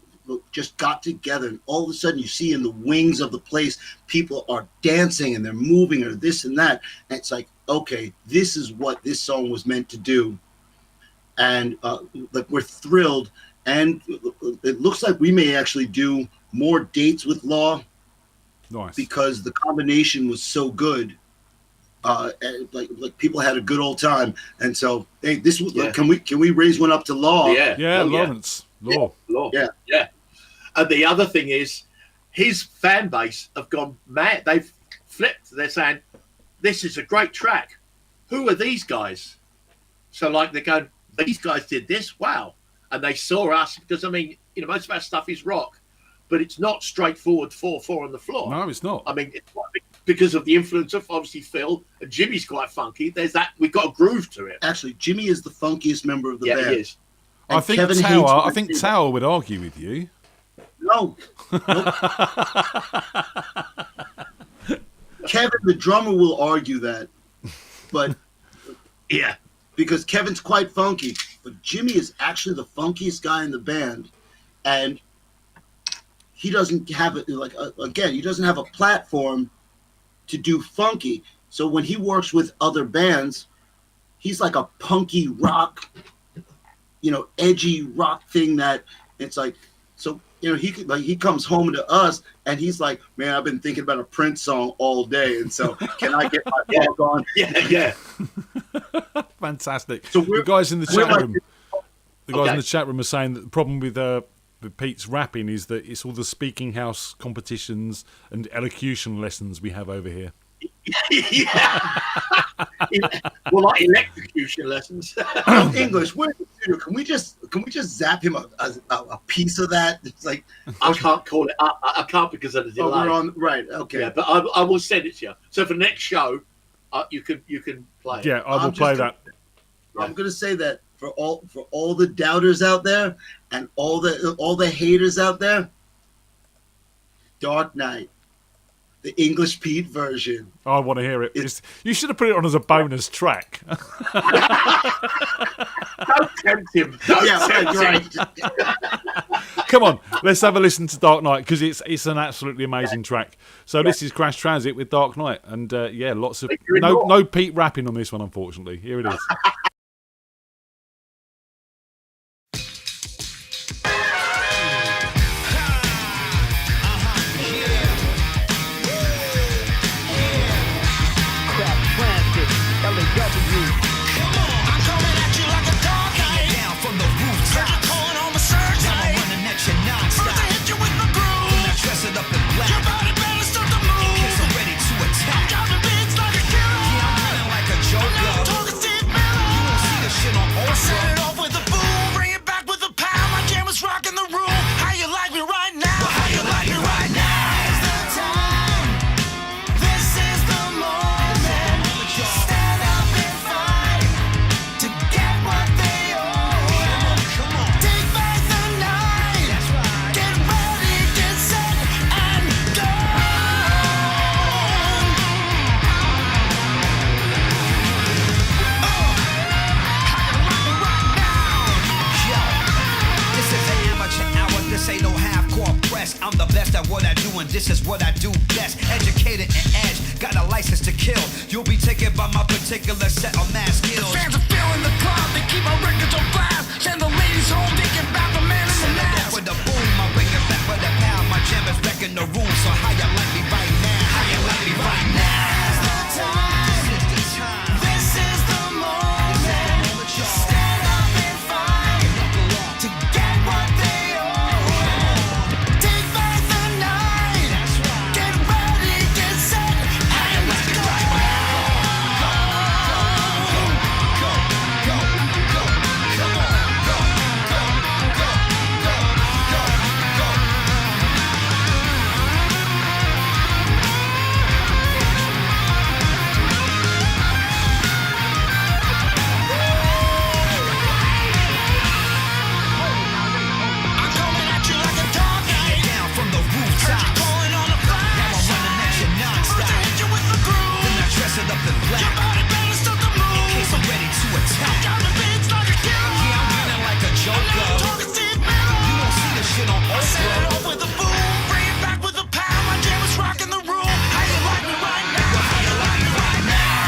just got together, and all of a sudden you see in the wings of the place people are dancing and they're moving or this and that, and it's like, okay, this is what this song was meant to do. And like we're thrilled, and it looks like we may actually do more dates with Law. Nice. Because the combination was so good. And like people had a good old time, and so hey, this was can we raise one up to Law? Lawrence. Law. Yeah. And the other thing is, his fan base have gone mad. They've flipped. They're saying, "This is a great track. Who are these guys?" So like they're going, "These guys did this. Wow!" And they saw us because I mean, most of our stuff is rock, but it's not straightforward 4/4 on the floor. No, it's not. I mean, it's because of the influence of obviously Phil, and Jimmy's quite funky. There's that, we've got a groove to it. Actually, Jimmy is the funkiest member of the band. He is. I think Tower would argue with you. No. Kevin, the drummer, will argue that, but yeah, because Kevin's quite funky, but Jimmy is actually the funkiest guy in the band, and he doesn't have it he doesn't have a platform to do funky. So when he works with other bands, he's like a punky rock, edgy rock thing that it's like, so, he comes home to us and he's like, man, I've been thinking about a Prince song all day. And so can I get my dog on? Yeah. Fantastic. So the guys in the chat room are saying that the problem with Pete's rapping is that it's all the speaking house competitions and elocution lessons we have over here. Yeah. Well, like electrocution lessons. English. Can we just zap him a piece of that? It's like I can't call it. I can't because of the delay. We're on right. Okay. Yeah, but I will send it to you. So for the next show, you can play it. Yeah, I will play that. I'm going to say that for all the doubters out there and all the haters out there, Dark Knight, the English Pete version. I want to hear it. You should have put it on as a bonus track. Don't tempt him. Right. Come on, let's have a listen to Dark Knight because it's an absolutely amazing track. So this is Crash Transit with Dark Knight, and lots of no Pete rapping on this one, unfortunately. Here it is. Transit, This ain't no half-core press. I'm the best at what I do, and this is what I do best. Educated and edge, got a license to kill. You'll be taken by my particular set of mass skills. The fans are feeling the crowd, they keep our records on blast. Send the ladies home, thinking about the man in the mask. With the boom, I bring it back for the pound. My jam is back in the room, so how you like me right now? How you like me right now? This is the moment. Stand up and fight to get what they own. Take back the night. Get ready, get set, and let's go. I'm coming at you like a dog. Hang it down from the rooftops. Calling on the flash. Now I'm running at you non-stop. First I hit you with the groove. Then I dress it up in black. Your body better start to move. In case I'm ready to attack. Got the beats like a killer. Yeah, I'm running like a joker. I'm talking Steve Miller. You won't see this shit on Oprah. I set it off with a boom. Bring it back with a pound. My jam is rocking the room. How you like me right now? How you like me right now?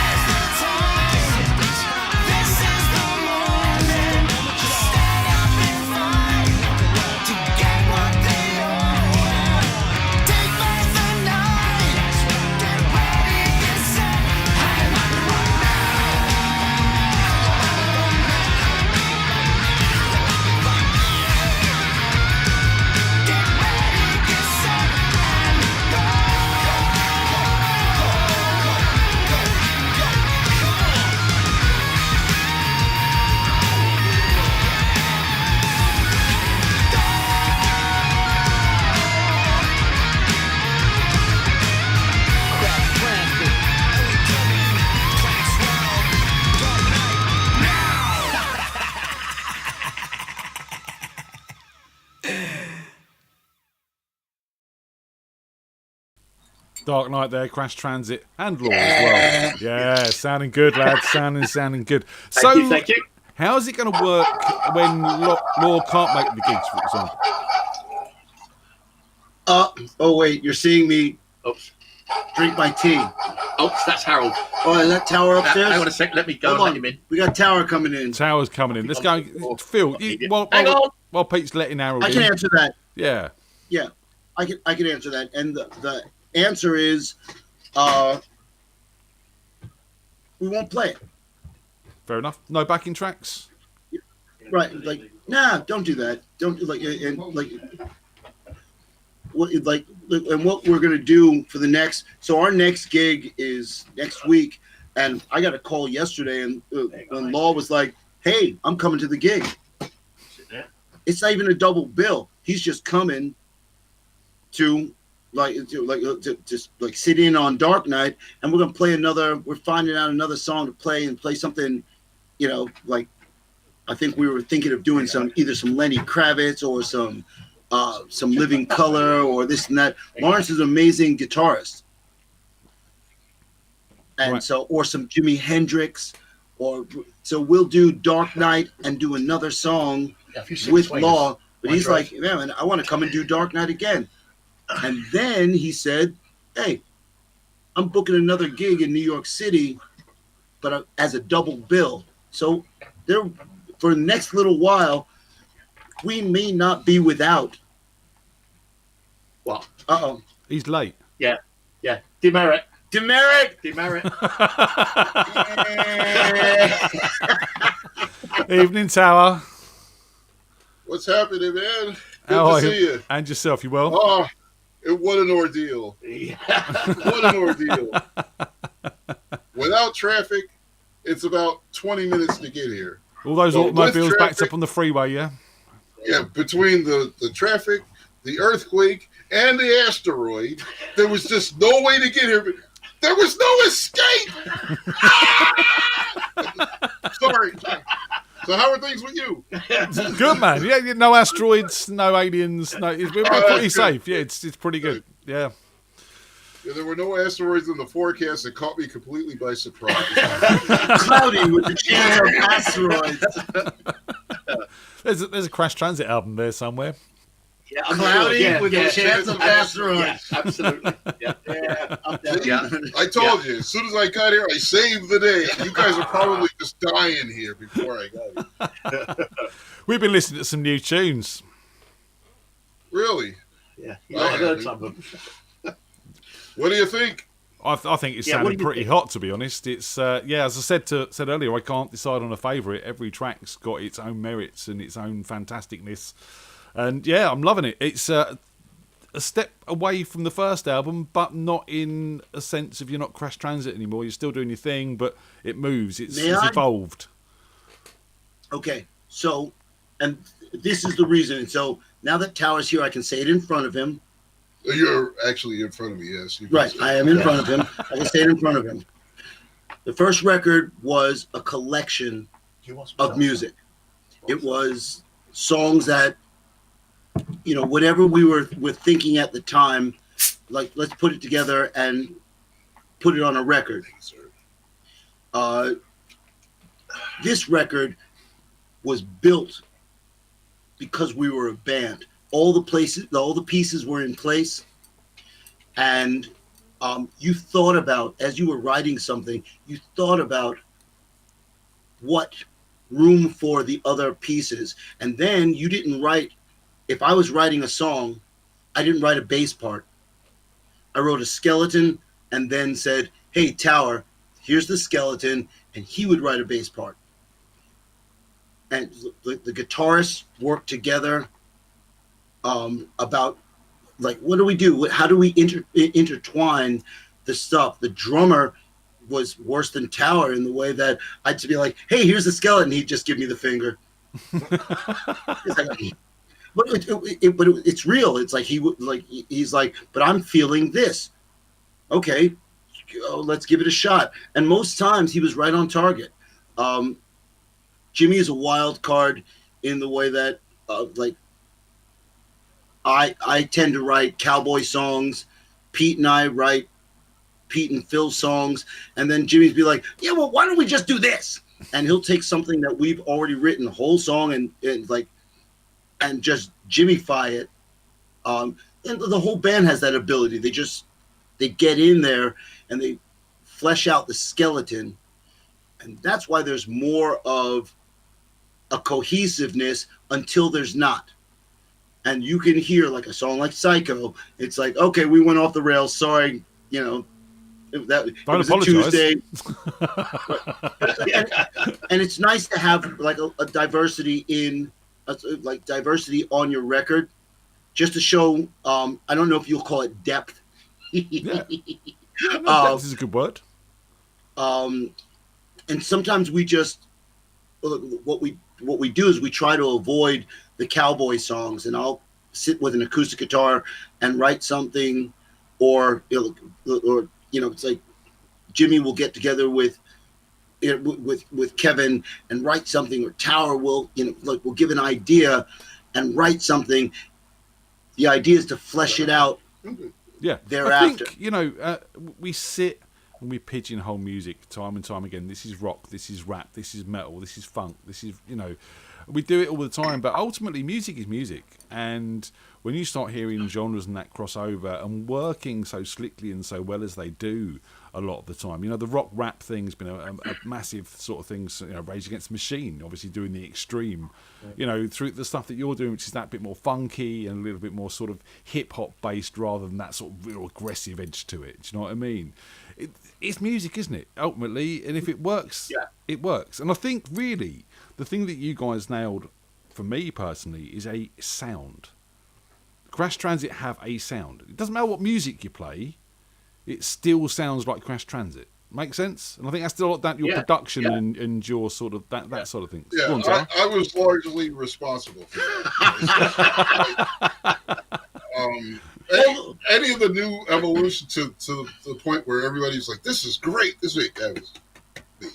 This is the moment. Stand up and fight to get what they own. Take back the night. Get ready, get set. How you like me right now? Get ready, get set, and go. Dark Knight there, Crash Transit, and Law as well. Yeah, sounding good, lads. Sounding good. So, Thank you. how's it going to work when Law can't make the gigs, for example? Oh wait, you're seeing me Oops. drink my tea. Oops, that's Harold. Oh, is that Tower upstairs? Hang on a sec. Let me go and Hold let on. him in. We got Tower coming in. Tower's coming in. Let's go. Phil, Hang on. while Pete's letting Harold I can in. answer that. Yeah. Yeah, I can answer that. And the answer is, we won't play it. Fair enough. No backing tracks? Right? Like, nah, don't do that. Don't like and like. And what we're gonna do for the next. So our next gig is next week, and I got a call yesterday, and Law was like, "Hey, I'm coming to the gig." It's not even a double bill. He's just coming to sit in on Dark Knight, and we're gonna play another. We're finding out another song to play and play something, like I think we were thinking of doing either some Lenny Kravitz or some Living Color or this and that. Lawrence is an amazing guitarist, and Right. or some Jimi Hendrix, so we'll do Dark Knight and do another song with Law. But he's like, man, I want to come and do Dark Knight again. And then he said, hey, I'm booking another gig in New York City, but as a double bill. So for the next little while, we may not be without. What? Uh-oh. He's late. Yeah. Demerit. Evening, Tower. What's happening, man? Good How are to see you. And yourself, you well? Oh, what an ordeal. What an ordeal. Without traffic, it's about 20 minutes to get here. All those But automobiles with backed traffic- up on the freeway, yeah? Yeah, between the traffic, the earthquake, and the asteroid, there was just no way to get here. There was no escape. Sorry. So how are things with you? Good, man. Yeah, no asteroids, no aliens. No, we're pretty good. safe. Yeah, it's pretty good. Yeah. Yeah, there were no asteroids in the forecast that caught me completely by surprise. Cloudy with the chance of asteroids. There's a Crash Transit album there somewhere. Yeah, I'm Cloudy sure. with a chance of asteroids. Yeah, absolutely. Yeah. I'm definitely. I told you, as soon as I got here, I saved the day. You guys are probably just dying here before I got here. We've been listening to some new tunes. Really? Yeah. I heard some of them. What do you think? I think it's Yeah, what sounding do you pretty think? hot, to be honest. It's as I said earlier, I can't decide on a favourite. Every track's got its own merits and its own fantasticness, and yeah, I'm loving it. It's a step away from the first album, but not in a sense of you're not Crash Transit anymore. You're still doing your thing, but it moves. It's evolved. Okay, so, and this is the reason. And so now that Tower's here, I can say it in front of him. You're actually in front of me, yes. You can Right, say I it. am in front of him. I can say it in front of him. The first record was a collection of music. It was songs that, whatever we were thinking at the time, like, let's put it together and put it on a record. This record was built because we were a band. All the pieces were in place, and you thought about, as you were writing something, you thought about what room for the other pieces, and then you didn't write. If I was writing a song, I didn't write a bass part. I wrote a skeleton and then said, "Hey, Tower, here's the skeleton," and he would write a bass part. And the guitarists worked together. About, like, what do we do? How do we intertwine the stuff? The drummer was worse than Tower in the way that I'd be like, "Hey, here's the skeleton." He'd just give me the finger. But it's real. It's like he's like, "But I'm feeling this." Okay, let's give it a shot. And most times he was right on target. Jimmy is a wild card in the way that, I tend to write cowboy songs. Pete and I write Pete and Phil songs. And then Jimmy's be like, "Yeah, well, why don't we just do this?" And he'll take something that we've already written, a whole song, and just Jimmyfy it. And the whole band has that ability. They get in there and they flesh out the skeleton. And that's why there's more of a cohesiveness until there's not. And you can hear, like, a song like Psycho. It's like, okay, we went off the rails. Sorry, it was a Tuesday. and it's nice to have, like, a diversity diversity on your record, just to show. I don't know if you'll call it depth. Yeah. Depth is a good word. And sometimes we just what we do is we try to avoid the cowboy songs, and I'll sit with an acoustic guitar and write something, or it's like Jimmy will get together with Kevin and write something, or Tower will will give an idea and write something. The idea is to flesh it out. Yeah, thereafter. I think, we sit and we pigeonhole music time and time again. This is rock, this is rap, this is metal, this is funk, this is, we do it all the time, but ultimately music is music. And when you start hearing genres and that crossover and working so slickly and so well as they do a lot of the time, the rock rap thing's been a massive sort of thing. Rage Against the Machine, obviously doing the extreme, through the stuff that you're doing, which is that bit more funky and a little bit more sort of hip hop based rather than that sort of real aggressive edge to it. Do you know what I mean? It's music, isn't it? Ultimately, and if it works, it works. And I think really the thing that you guys nailed, for me personally, is a sound. Crash Transit have a sound. It doesn't matter what music you play, it still sounds like Crash Transit. Make sense? And I think that's still that your production and your sort of that sort of thing. Yeah, I was largely responsible for that. Any of the new evolution to the point where everybody's like, "This is great," this week, that was me.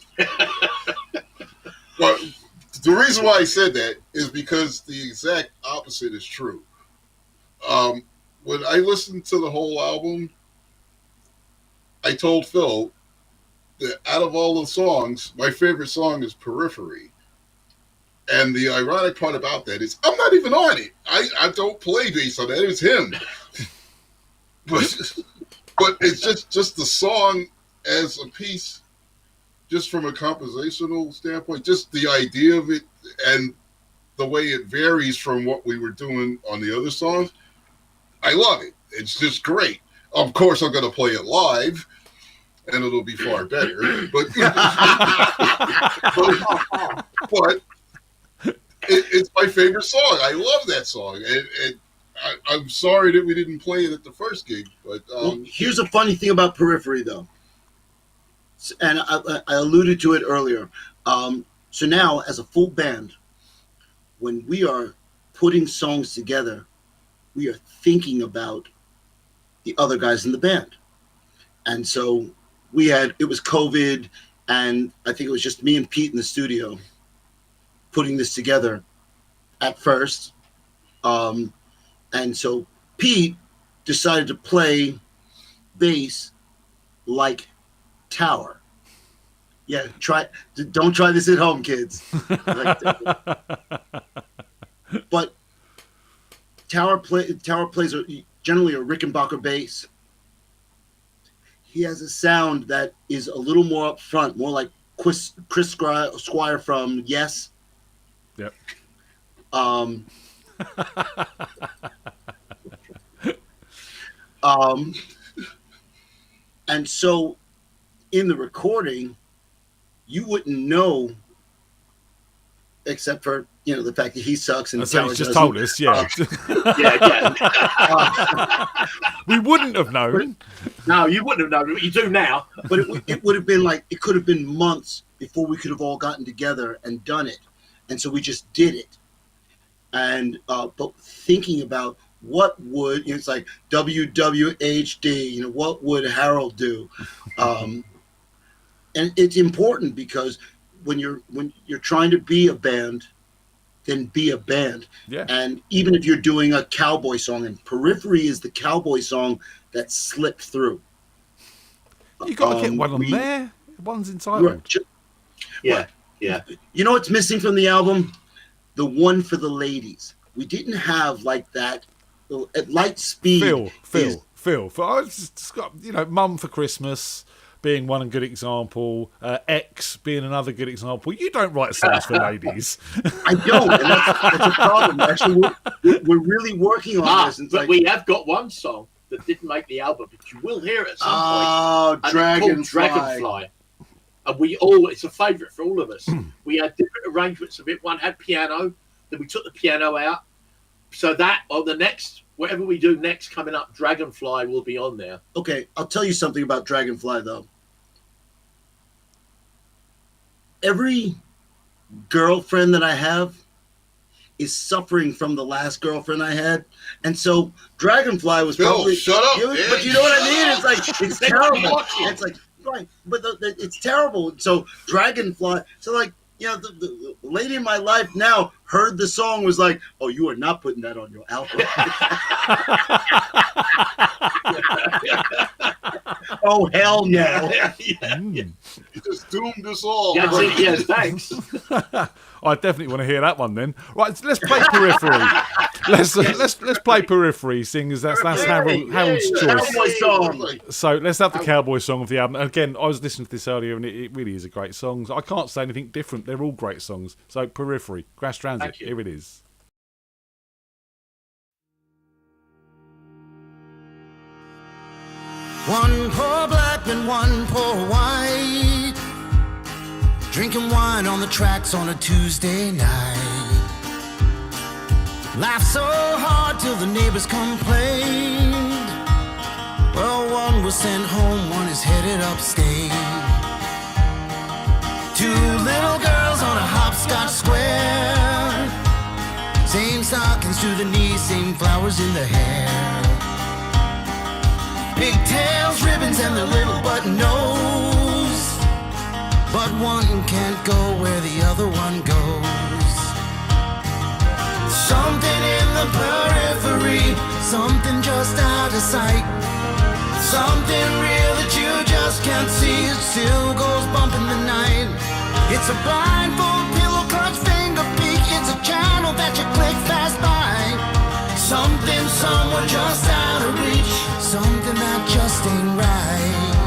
But the reason why I said that is because the exact opposite is true. When I listened to the whole album, I told Phil that out of all the songs, my favorite song is Periphery. And the ironic part about that is I'm not even on it. I don't play bass on that. It's him. But it's just the song as a piece, just from a compositional standpoint, just the idea of it and the way it varies from what we were doing on the other songs. I love it. It's just great. Of course, I'm going to play it live, and it'll be far better. But it's my favorite song. I love that song, and I'm sorry that we didn't play it at the first gig. But here's a funny thing about Periphery, though, and I alluded to it earlier. So now, as a full band, when we are putting songs together, we are thinking about the other guys in the band. And so it was COVID, and I think it was just me and Pete in the studio putting this together at first. And so Pete decided to play bass like Tower. Yeah, don't try this at home, kids. But Tower plays generally a Rickenbacker bass. He has a sound that is a little more up front, more like Chris Squire from Yes. Yep. And so in the recording, you wouldn't know, except for the fact that he sucks and so he's just told us, yeah. We wouldn't have known. No, you wouldn't have known. But you do now. But it would have been it could have been months before we could have all gotten together and done it, and so we just did it. And but thinking about what would it's like WWHD, what would Harold do? And it's important because when you're trying to be a band, then be a band. Yeah. And even if you're doing a cowboy song, and Periphery is the cowboy song that slipped through. You got to get one on there. One's entitled. Yeah. You know what's missing from the album? The one for the ladies. We didn't have like that at light speed. Phil. I just got Mum for Christmas being one good example, X being another good example. You don't write songs for ladies. I don't, and that's a problem. Actually, we're really working on this. But we have got one song that didn't make the album, but you will hear it at some point. Dragonfly. And it's a favourite for all of us. We had different arrangements of it. One had piano, then we took the piano out. So that, on the next, whatever we do next coming up, Dragonfly will be on there. Okay, I'll tell you something about Dragonfly, though. Every girlfriend that I have is suffering from the last girlfriend I had. And so Dragonfly was probably... shut up, but you know what I mean? It's terrible. It's like, right, but it's terrible. So Dragonfly... So the lady in my life now heard the song, was like, oh, you are not putting that on your album. Oh, hell no. You just doomed us all. That's it, yes, thanks. I definitely want to hear that one then. Right, let's play Periphery. Let's play Periphery, seeing as that's Harold's choice. So let's have the cowboy song of the album. Again, I was listening to this earlier, and it really is a great song. I can't say anything different. They're all great songs. So Periphery, Crash Transit, here it is. One poor black and one poor white, drinking wine on the tracks on a Tuesday night. Laughed so hard till the neighbors complained. Well, one was sent home, one is headed upstate. Two little girls on a hopscotch square, same stockings to the knees, same flowers in the hair. Pigtails, ribbons, and the little button nose, but one can't go where the other one goes. Something in the periphery, something just out of sight, something real that you just can't see. It still goes bump in the night. It's a blindfold, pillow clutch, finger peek, that you click fast by. Something, someone just out of reach. Something that just ain't right.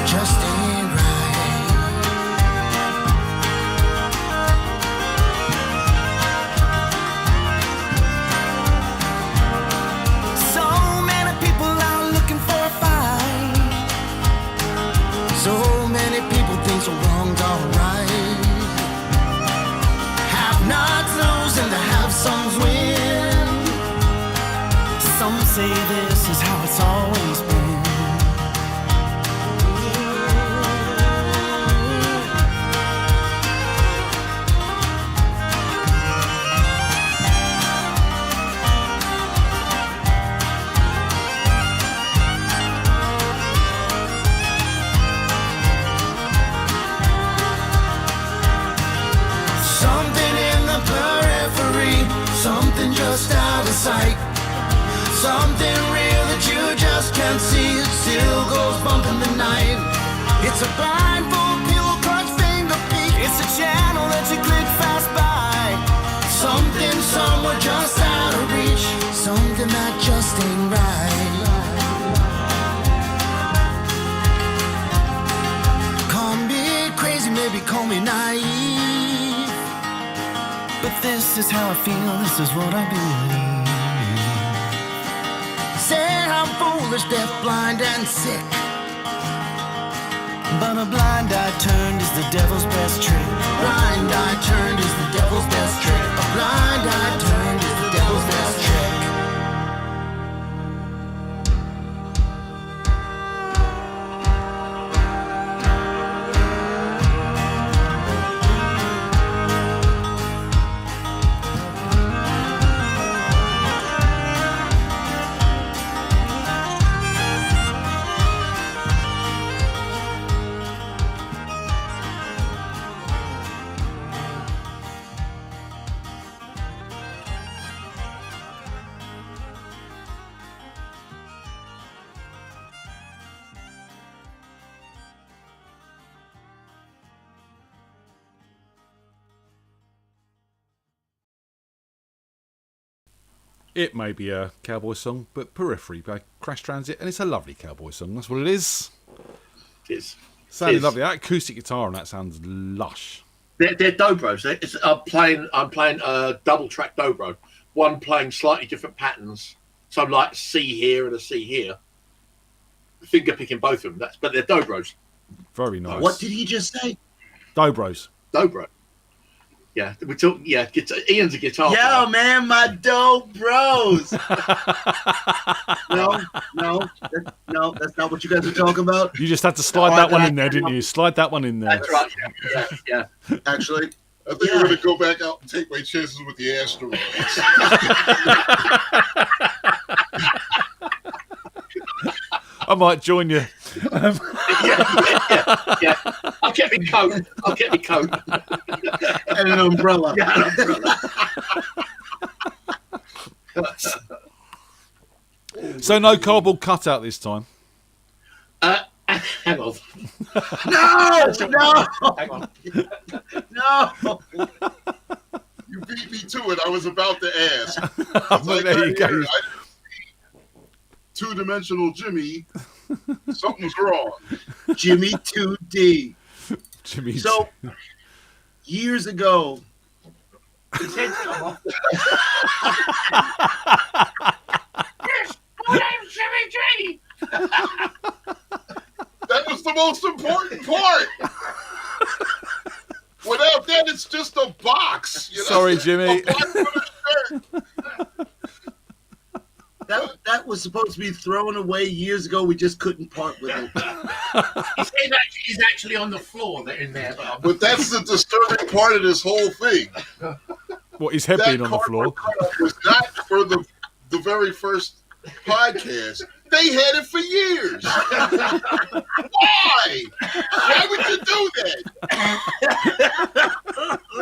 Just ain't right. So many people out looking for a fight. So many people think so wrong's alright. Have-nots lose and the have-somes win. Some say this is how it's always been. Something in the periphery, something just out of sight. Something real that you just can't see. It still goes bump in the night. It's a blindfold, pillow crunch, finger peek. It's a channel that you click fast by. Something somewhere just out of reach. Something that just ain't right. Call me crazy, maybe call me naive, but this is how I feel, this is what I believe. Say I'm foolish, deaf, blind, and sick, but a blind eye turned is the devil's best trick. Blind eye turned is the devil's best trick. A blind eye turned is the devil's best trick. It may be a cowboy song, but Periphery by Crash Transit, and it's a lovely cowboy song. That's what it is. It is. Sounded lovely. That acoustic guitar on that sounds lush. They're dobros. I'm playing a double track dobro. One playing slightly different patterns. So I'm like C here and a C here. Finger picking both of them. But they're dobros. Very nice. What did he just say? Dobros. Dobro. Yeah, we talk. Yeah, Ian's a guitar Yo, player. man, my dope bros. No, that's not what you guys are talking about. You just had to slide that one in there, didn't you? Slide that one in there. That's right. Yeah. Actually, I think I'm going to go back out and take my chances with the asteroids. I might join you. Yeah. I'll get me coat. and an umbrella. Yeah, an umbrella. So no cardboard cutout this time. Hang on. No. Hang on. No. You beat me to it. I was about to ask. Well, there you go. Two-dimensional Jimmy. Something's wrong. Jimmy 2D. Jimmy. So, years ago, His head's come off. Yes, my name's Jimmy G. That was the most important part. Without that, it's just a box. You know? Sorry, Jimmy. A box with a shirt. that was supposed to be thrown away years ago. We just couldn't part with it. His head is actually on the floor in there. But that's the disturbing part of this whole thing. What, his head being on the floor? That was not for the very first podcast. They had it for years. Why? Why would you do that?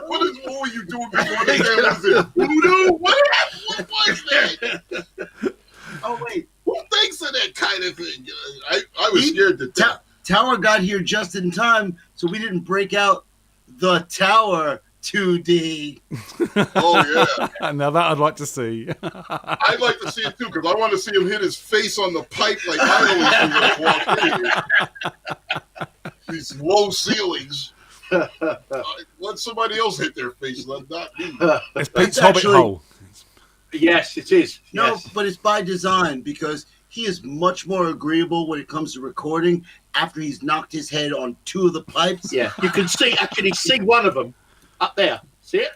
What were you doing before the game was in voodoo? What was that? Oh, wait. Who thinks of that kind of thing? I was scared to death. Tower got here just in time, so we didn't break out The Tower 2D. Oh yeah, Now that I'd like to see. I'd like to see it too because I want to see him hit his face on the pipe like I always do when I walk in here. These low ceilings. Let somebody else hit their face. Let not me. It's Pete's Hobbit hole. Yes, it is. No, Yes. but it's by design because he is much more agreeable when it comes to recording after he's knocked his head on 2 of the pipes. Yeah, you can see one of them up there. See it?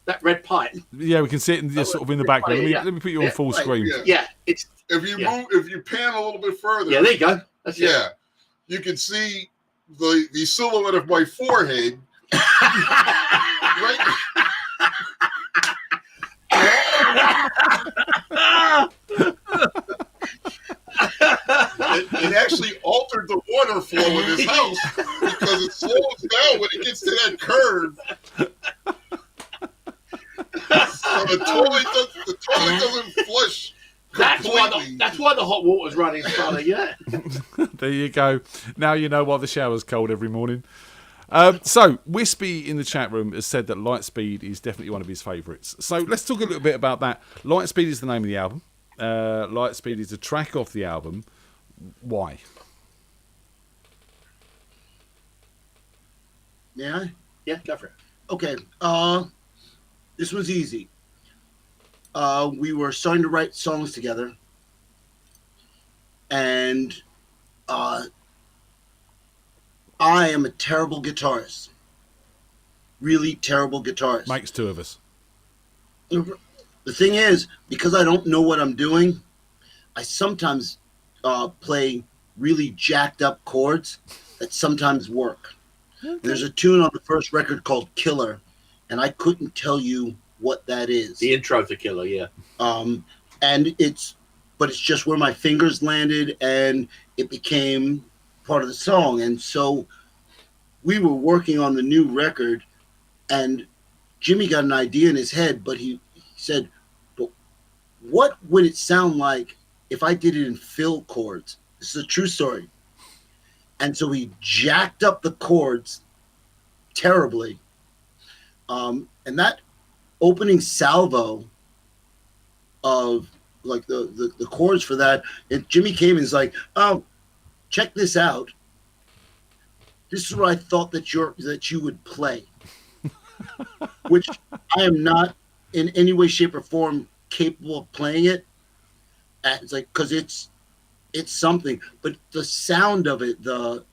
That red pipe. Yeah, we can see it in, sort of in the background. Yeah. Let me put you on full screen. Yeah. Yeah, it's If you pan a little bit further, yeah. There you go. That's it. yeah, you can see the silhouette of my forehead. Right. It actually altered the water flow in his house because it slows down when it gets to that curve. So the toilet doesn't flush. That's why the hot water's running, Sonny. Yeah. There you go. Now you know why the shower's cold every morning. So, Wispy in the chat room has said that Lightspeed is definitely one of his favourites. So, let's talk a little bit about that. Lightspeed is the name of the album. Lightspeed is a track off the album. Why? Yeah. Yeah, go for it. Okay. This was easy. We were starting to write songs together, and I am a terrible guitarist. Really terrible guitarist. Makes 2 of us. The thing is, because I don't know what I'm doing, I sometimes play really jacked up chords that sometimes work. Okay. There's a tune on the first record called Killer, and I couldn't tell you what that is. The intro to Killer, yeah. And it's just where my fingers landed, and it became part of the song. And so we were working on the new record, and Jimmy got an idea in his head, but he said, but what would it sound like if I did it in fill chords? This is a true story. And so he jacked up the chords terribly. And that opening salvo of like the chords for that, and Jimmy came and is like, oh, check this out. This is what I thought that you would play. Which I am not in any way, shape, or form capable of playing it. It's like, because it's something, but the sound of it, the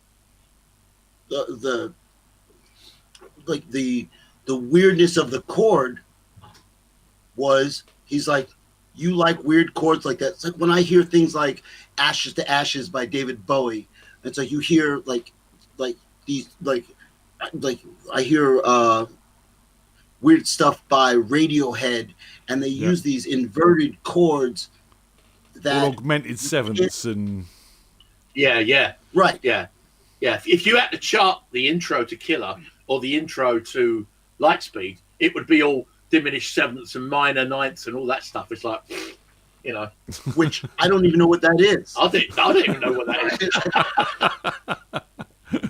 weirdness of the chord was, he's like, you like weird chords like that. It's like when I hear things like Ashes to Ashes by David Bowie. It's like you hear like these like I hear weird stuff by Radiohead, and they use these inverted chords that or augmented sevenths and right. Yeah. If you had to chart the intro to Killer or the intro to Lightspeed, it would be all diminished sevenths and minor ninths and all that stuff. It's like, you know, which I don't even know what that is. I don't even know what that is.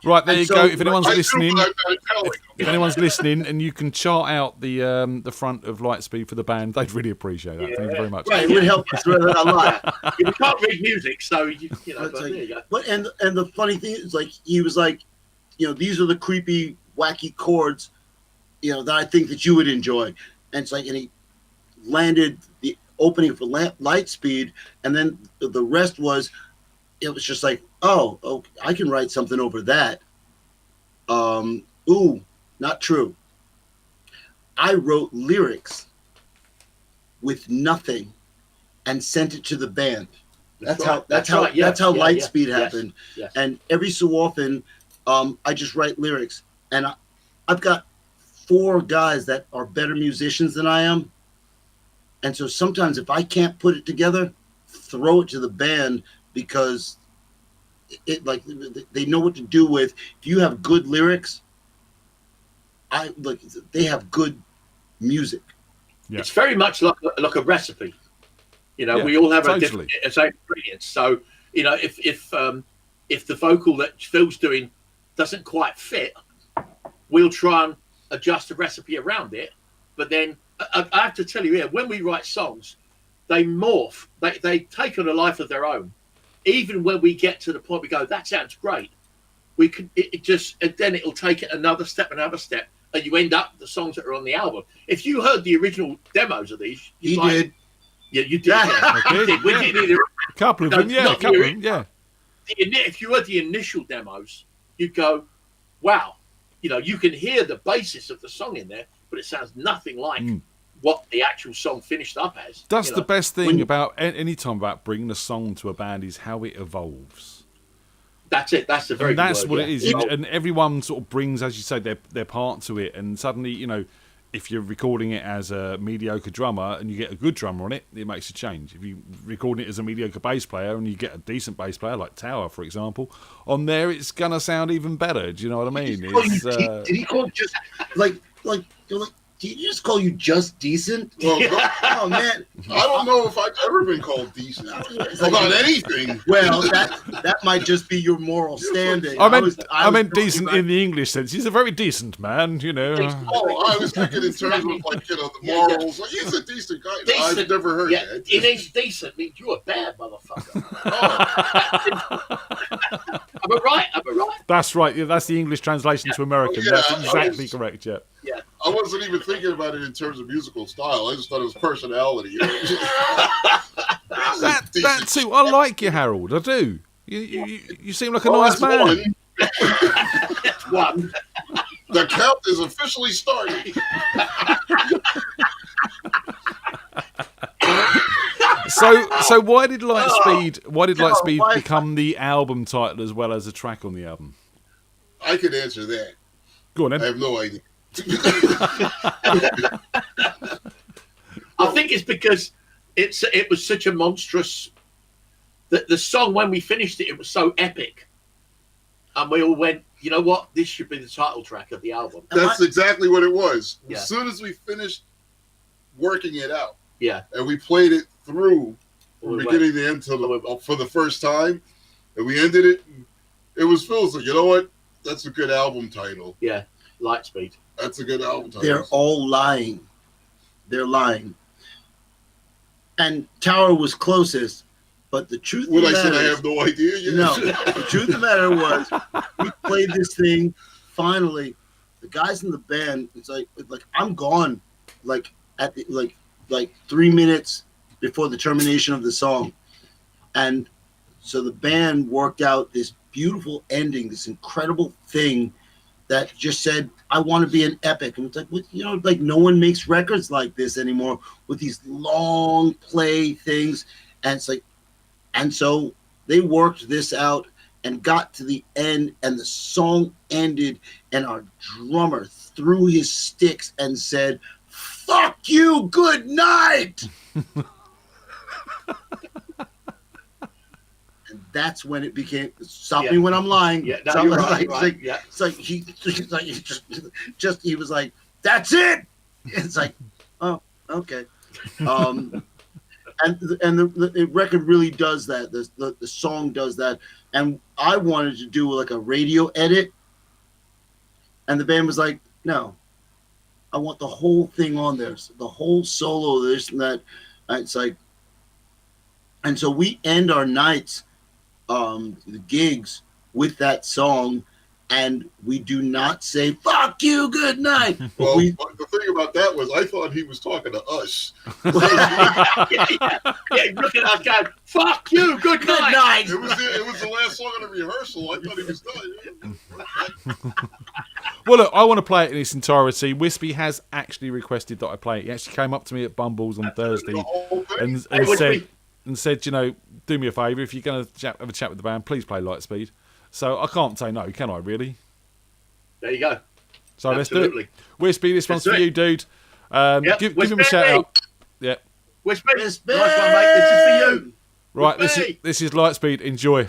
Right, there you go. If anyone's listening, and you can chart out the front of Lightspeed for the band, they'd really appreciate that. Thank you very much. Right, it would help us a lot. You can't read music, so you know. But like, there you go. But and the funny thing is, like, he was like, you know, these are the creepy, wacky chords, you know, that I think that you would enjoy. And it's like, and he landed the opening for Lightspeed, and then the rest was, it was just like, oh, okay, I can write something over that. Not true. I wrote lyrics with nothing and sent it to the band. That's how Lightspeed happened. Yes. And every so often, I just write lyrics, and I've got 4 guys that are better musicians than I am. And so sometimes if I can't put it together, throw it to the band, because it, like, they know what to do with. If you have good lyrics, they have good music. Yeah. It's very much like a recipe. You know, we all have a different ingredients. So, you know, if the vocal that Phil's doing doesn't quite fit, we'll try and adjust the recipe around it. But then I have to tell you here, when we write songs, they morph. They take on a life of their own. Even when we get to the point we go, that sounds great. We could and then it'll take it another step, and you end up with the songs that are on the album. If you heard the original demos of these, He did. Yeah, you did. Yeah. I did, We yeah. didn't either. A couple of them, yeah. A couple of them, yeah. If you heard the initial demos, you'd go, wow. You know, you can hear the basis of the song in there, but it sounds nothing like what the actual song finished up as. That's the best thing about any time about bringing a song to a band is how it evolves. That's it. That's the very. And that's word, what yeah. it is. And everyone sort of brings, as you say, their part to it. And suddenly, you know, if you're recording it as a mediocre drummer and you get a good drummer on it, it makes a change. If you record it as a mediocre bass player and you get a decent bass player like Tower, for example, on there, it's gonna sound even better. Do you know what I mean? Did he call just like? Did he just call you just decent? Well, Oh man, I don't know if I've ever been called decent about anything. well that might just be your moral standing. I was meant talking decent about- in the English sense. He's a very decent man, you know. Oh, I was thinking in terms of like the morals. Like, he's a decent guy. Decent. I've never heard Yeah, that. it ain't decent means you're a bad motherfucker. Am I right? That's right. Yeah, that's the English translation to American. Yeah, That's I exactly was- correct. Yeah. Yeah. I wasn't even thinking about it in terms of musical style. I just thought it was personality. That too. I like you, Harold. I do. You seem like a nice man. One. That's one. The count is officially started. So why did Lightspeed? Why did Lightspeed why- become the album title as well as a track on the album? I could answer that. Go on I then. have no idea. I think it's because it was such a monstrous. The song when we finished it was so epic, and we all went, you know what? This should be the title track of the album. That's exactly what it was. Yeah. As soon as we finished working it out, Yeah. and we played it through from We beginning to end for the first time, and we ended it, it was Phil's like, you know what? That's a good album title. Yeah. Lightspeed. That's a good album title. They're all lying. They're lying. And Tower was closest, but the truth When of I the said matter I is- have no idea, yeah. No, the truth of the matter was, we played this thing. Finally, the guys in the band, it's like I'm gone, like at the, like 3 minutes before the termination of the song, and so the band worked out this beautiful ending, this incredible thing that just said, I want to be an epic. And it's like, you know, like no one makes records like this anymore with these long play things. And it's like, and so they worked this out and got to the end, and the song ended, and our drummer threw his sticks and said, fuck you, good night. And that's when it became, stop me when I'm lying. Yeah, no, Stop you're me, right, like, right, it's like, yeah. it's like he was like, that's it. It's like, oh, okay. And the record really does that. The song does that. And I wanted to do like a radio edit, and the band was like, no, I want the whole thing on there, so the whole solo, this and that. And it's like, and so we end our nights, the gigs, with that song, and we do not say "fuck you, good night." Well, but the thing about that was I thought he was talking to us. Yeah, look at us going, fuck you, good night. It was the last song of the rehearsal. I thought he was done. Well, look, I want to play it in its entirety. Wispy has actually requested that I play it. He actually came up to me at Bumbles on Thursday The whole thing. and said, you know, do me a favour, if you're going to have a chat with the band, please play Lightspeed. So I can't say no, can I, really? There you go. So Absolutely. let's do it. Wispy, this one's Let's for do you, dude. Yep, Give him a Wispy. shout out. Yeah. Wispy. Nice Wispy. one, mate. This is for you. Right, Wispy. this is Lightspeed. Enjoy.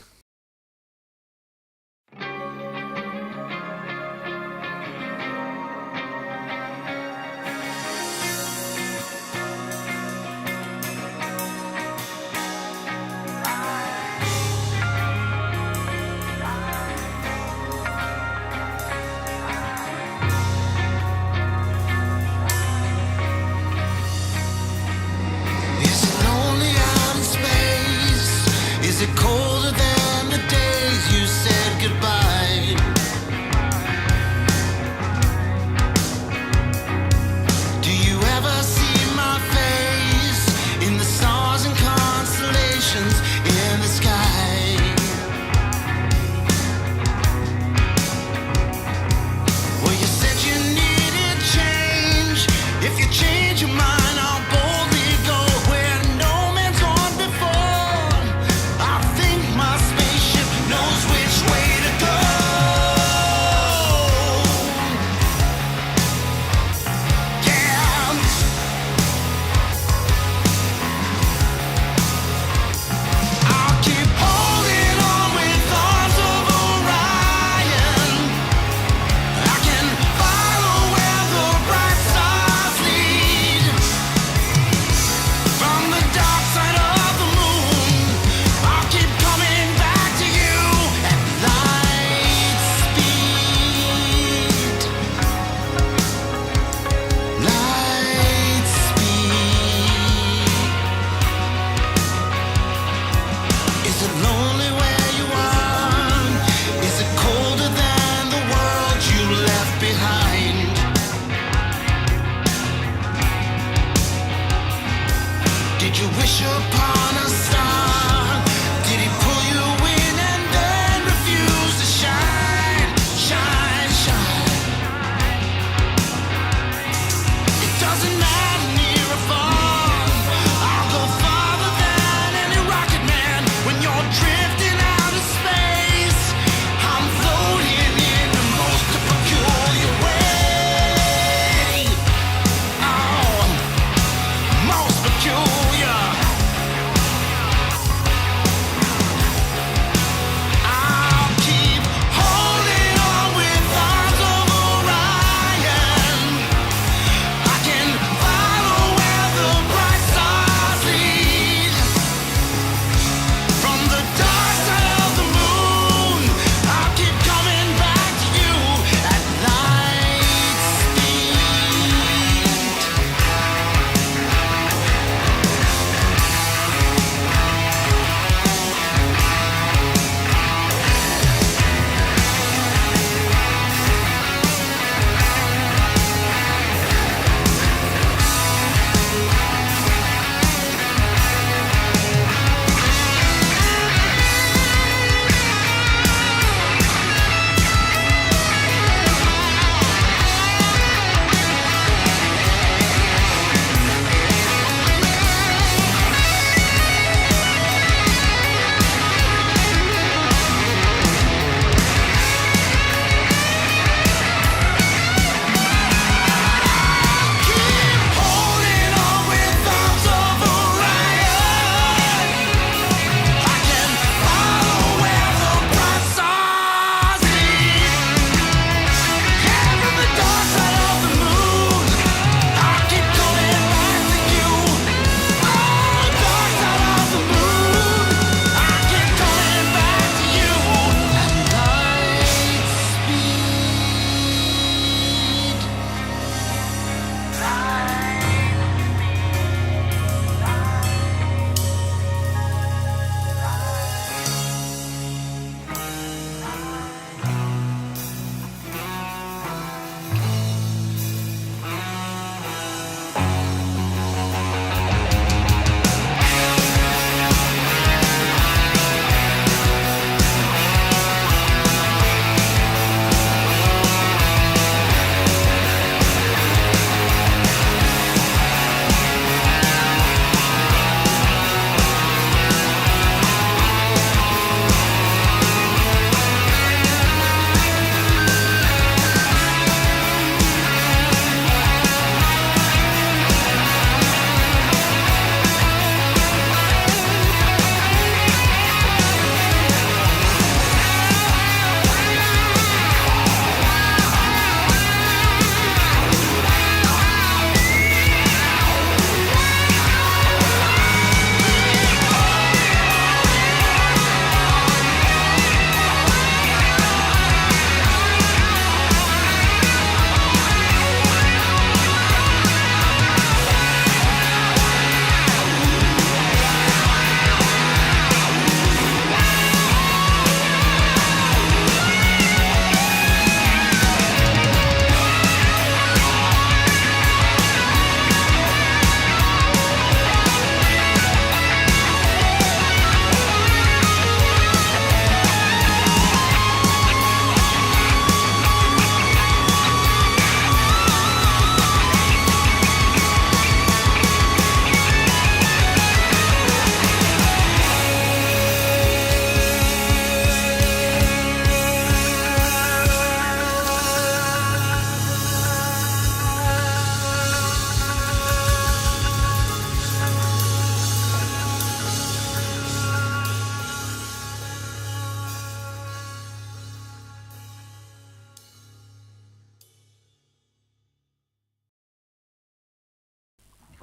change your mind, I'll boldly go where no man's gone before. I think my spaceship knows which way to go. Yeah. I'll keep holding on with arms of Orion. I can follow where the bright stars lead. From the dark side of the moon, I'll keep coming back to you at light speed. Light speed. Is it lonely where you are? Is it colder than the world you left behind? Did you wish upon a star? Did he pull you in and then refuse to shine? Shine, shine. It doesn't matter near or far. I'll go farther than any rocket man when you're drifting out of space. I'm floating in the most peculiar way. Oh, most peculiar.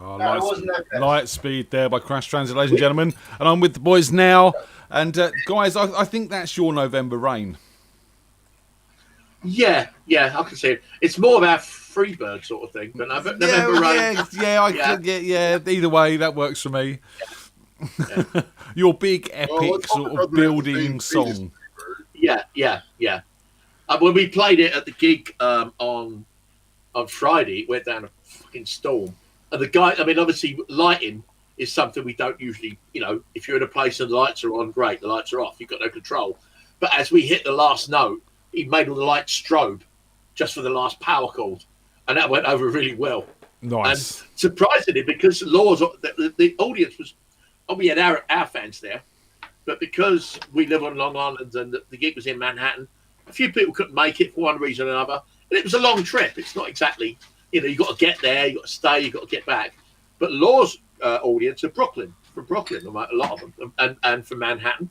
Oh, No, it wasn't that bad. Light Speed there by Crash Transit, ladies and gentlemen. And I'm with the boys now. And guys, I think that's your November Rain. Yeah, I can see it. It's more of our Freebird sort of thing, but November Rain. Either way, that works for me. Yeah. Your big epic let's sort hope of it doesn't have the building same thing as song. Freebird. Yeah. When we played it at the gig on Friday, it went down a fucking storm. And the guy, I mean, obviously, lighting is something we don't usually, if you're in a place and the lights are on, great, the lights are off, you've got no control. But as we hit the last note, he made all the lights strobe just for the last power chord. And that went over really well. Nice. And surprisingly, because the audience was, we had our fans there, but because we live on Long Island and the gig was in Manhattan, a few people couldn't make it for one reason or another. And it was a long trip. It's not exactly, you've got to get there, you've got to stay, you've got to get back. But Law's audience are from Brooklyn, a lot of them, and from Manhattan.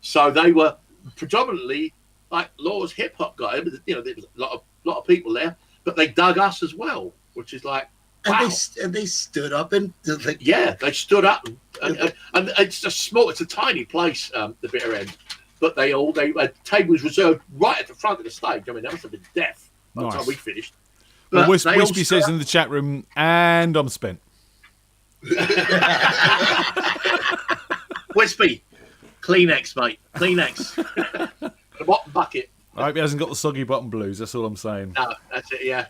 So they were predominantly like Law's hip hop guy. There was a lot of people there, but they dug us as well, which is like, wow. And they stood up and they stood up, and it's it's a tiny place, the bitter end, but they had tables reserved right at the front of the stage. I mean, that must have been death by the time we finished. Well, Wispy says in the chat room, and I'm spent. Wispy, Kleenex, mate, Kleenex, the bottom bucket. I hope he hasn't got the soggy bottom blues. That's all I'm saying. No, that's it. Yeah,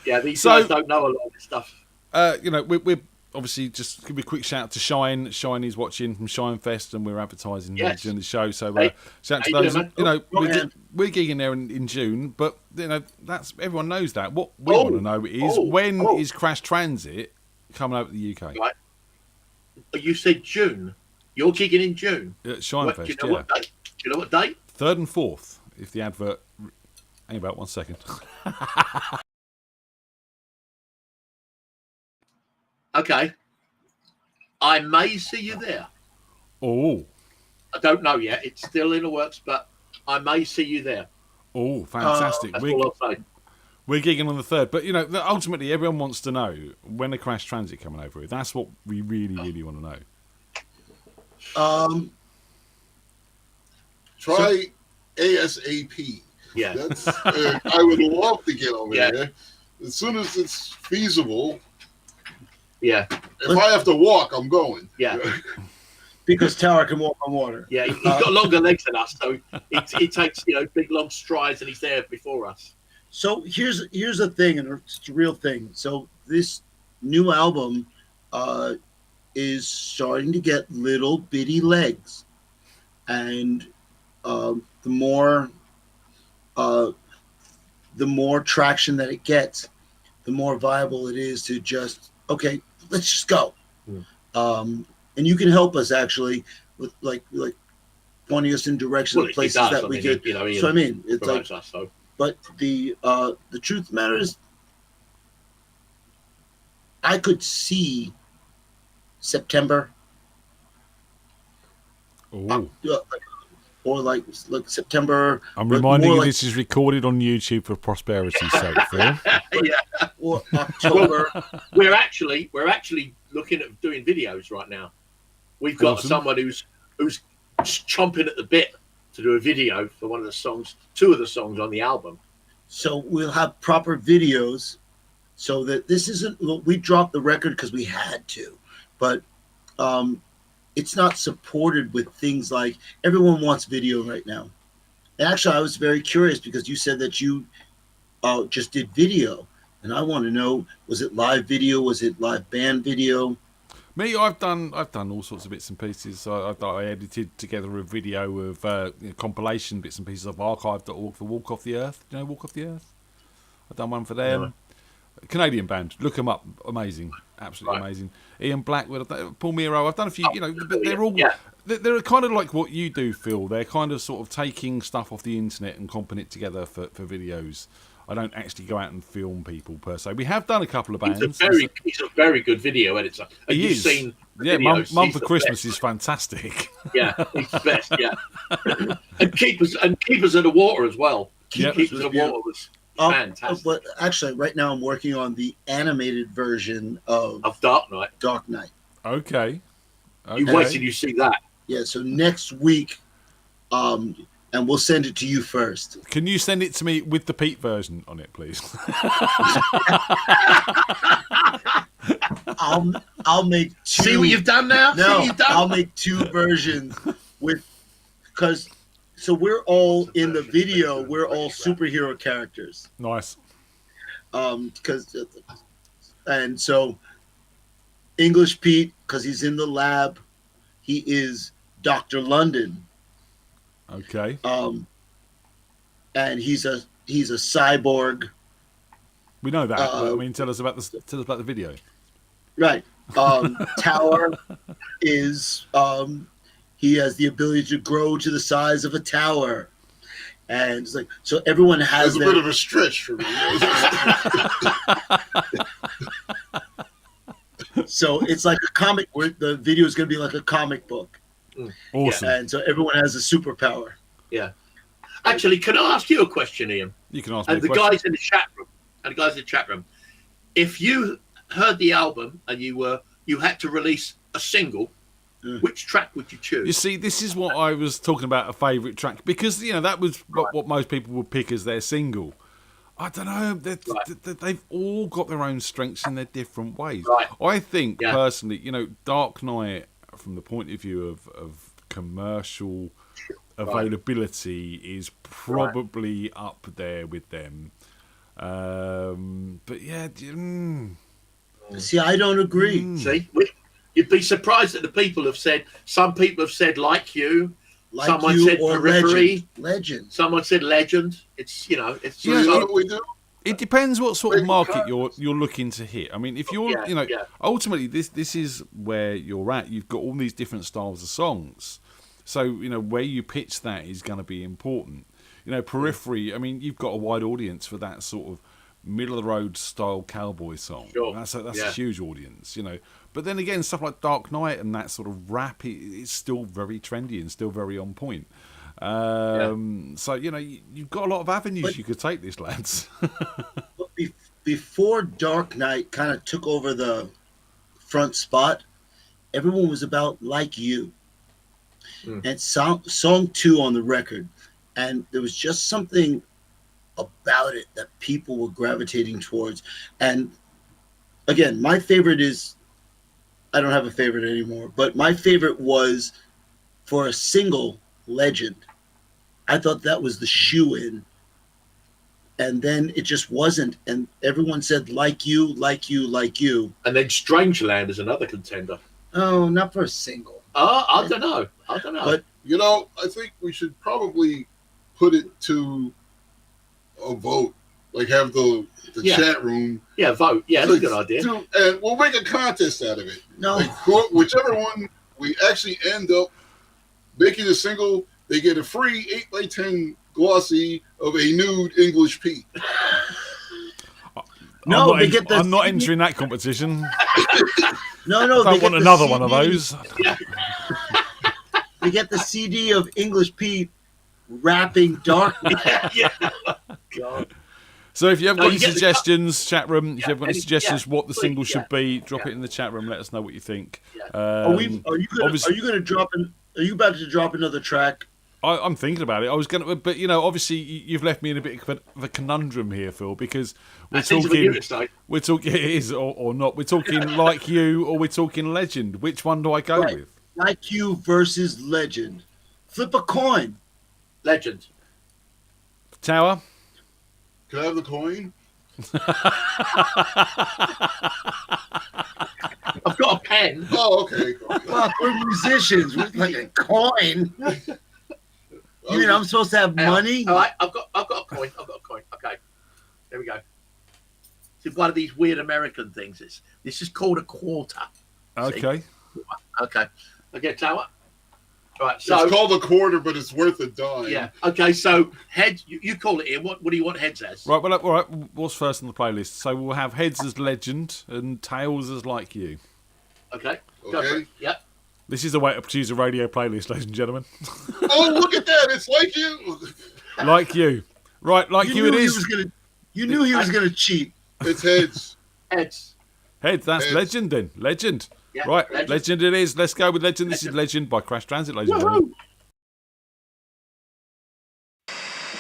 yeah. These guys don't know a lot of this stuff. We're obviously just give me a quick shout out to Shine. Shine is watching from Shine Fest, and we're advertising during the show. So shout out to those. We're gigging there in June, but that's everyone knows that. What we want to know is when is Crash Transit coming over to the UK? Right. You said June. You're gigging in June. Shine Fest. Do you know what date? Do you know what date? 3rd and 4th. If the advert. Hang about 1 second. Okay. I may see you there. Oh. I don't know yet. It's still in the works, but I may see you there. Oh, fantastic. That's all I'll say. We're gigging on the 3rd. But, ultimately, everyone wants to know when the Crash Transit coming over. That's what we really, really want to know. Try ASAP. Yeah. I would love to get over there. As soon as it's feasible. Yeah. If I have to walk, I'm going. Yeah. Because Tower can walk on water. Yeah, he's got longer legs than us, so he takes big long strides, and he's there before us. So here's the thing, and it's a real thing. So this new album is starting to get little bitty legs, and the more traction that it gets, the more viable it is to just let's just go. And you can help us actually with like pointing us in directions of places that we could. So I mean, it's like. Us, so. But the truth of the matter is, I could see September. Oh. Or like September. I'm reminding you this is recorded on YouTube for prosperity's sake, Phil. Yeah. Or October. We're actually looking at doing videos right now. We've got someone who's chomping at the bit to do a video for one of the songs, 2 of the songs on the album. So we'll have proper videos, so that this isn't. We dropped the record because we had to, but it's not supported with things like everyone wants video right now. And actually, I was very curious because you said that you just did video, and I want to know: was it live video? Was it live band video? Me, I've done all sorts of bits and pieces. I edited together a video of compilation bits and pieces of archive.org for Walk Off the Earth. Do you know Walk Off the Earth? I've done one for them. No. Canadian band. Look them up. Amazing. Absolutely amazing. Ian Blackwood, Paul Miro. I've done a few, but they're all... Yeah. They're kind of like what you do, Phil. They're kind of sort of taking stuff off the internet and comping it together for videos. I don't actually go out and film people per se. We have done a couple of bands. He's a very good video editor. He is. Seen Mum for Christmas is fantastic. Yeah, he's the best. Yeah, and keepers in the water as well. Keepers in the water was Fantastic. But actually, right now I'm working on the animated version of Dark Knight. Dark Knight. Okay. You wait till you see that. Yeah, so next week, and we'll send it to you first. Can you send it to me with the Pete version on it, please? I'll make two. See what you've done now? See No, what you've done? I'll make two versions so we're all in the video. We're all superhero characters. Nice. And so English Pete, because he's in the lab, he is Dr. London. Okay. And he's a cyborg. We know that. But, I mean, tell us about the video. Right. Tower is he has the ability to grow to the size of a tower. And it's like, so everyone has That's a bit of a stretch for me. So it's like a comic where the video is going to be like a comic book. Awesome. And so everyone has a superpower. Yeah. Actually, can I ask you a question, Ian? You can ask me And a the question. guys in the chat room. If you heard the album and you had to release a single, which track would you choose? You see, this is what I was talking about, a favourite track, because that was what most people would pick as their single. I don't know. They've all got their own strengths in their different ways. Right. I think, personally, Dark Knight, from the point of view of commercial availability, is probably up there with them. But yeah... See, I don't agree. See? You'd be surprised that the people have said... Some people have said, like you. Like Someone you said or periphery. Legend. Someone said legend. It's, it's... Yeah, what we do? It depends what sort of market you're looking to hit. I mean, if you're, ultimately this is where you're at. You've got all these different styles of songs, so where you pitch that is going to be important. Periphery. I mean, you've got a wide audience for that sort of middle of the road style cowboy song. Sure. That's a huge audience. But then again, stuff like Dark Knight and that sort of rap is still very trendy and still very on point. So you've got a lot of avenues you could take this, lads. But before Dark Knight kind of took over the front spot, everyone was about Like You. And song 2 on the record, and there was just something about it that people were gravitating towards. And again, my favorite is, I don't have a favorite anymore, but my favorite was, for a single, Legend. I thought that was the shoe-in. And then it just wasn't. And everyone said, like you, like you, like you. And then Strangeland is another contender. Oh, not for a single. I don't know. But I think we should probably put it to a vote. Like have the chat room. Yeah, vote. Yeah, that's a good idea. And we'll make a contest out of it. No. Like, whichever one we actually end up making a single, they get a free 8x10 glossy of a nude English Pete. No, I'm not entering that competition. No, I don't want another one of those. They get the CD of English Pete rapping Dark Knight. God. So if you have got any suggestions, chat room, if you have got any suggestions what the single should be, drop it in the chat room. Let us know what you think. Are you about to drop another track? I'm thinking about it. I was going to, but obviously you've left me in a bit of a conundrum here, Phil, because we're talking. It is or not. We're talking Like You, or we're talking Legend. Which one do I go with? Like You versus Legend. Flip a coin. Legend. Tower. Can I have the coin? I've got a pen. Oh, okay. Fuck, we're musicians. We're like a coin. You mean I'm supposed to have money? All right, I've got a coin. Okay, there we go. It's one of these weird American things. This is called a quarter. Okay. Okay. Okay, Tower. All right. So it's called a quarter, but it's worth a dime. Yeah. Okay. So heads. You call it here. What do you want heads as? Right. Well, all right. What's first on the playlist? So we'll have heads as Legend and tails as Like You. Okay. Go for it. Yep. This is the way to produce a radio playlist, ladies and gentlemen. Oh, look at that. It's Like You. Like You. Right, Like You it is. You knew he was going to cheat. It's heads. Heads. Heads, that's Heads. Legend then. Legend. Yeah, Right, Legend. Legend it is. Let's go with Legend. This is Legend by Crash Transit, ladies and gentlemen.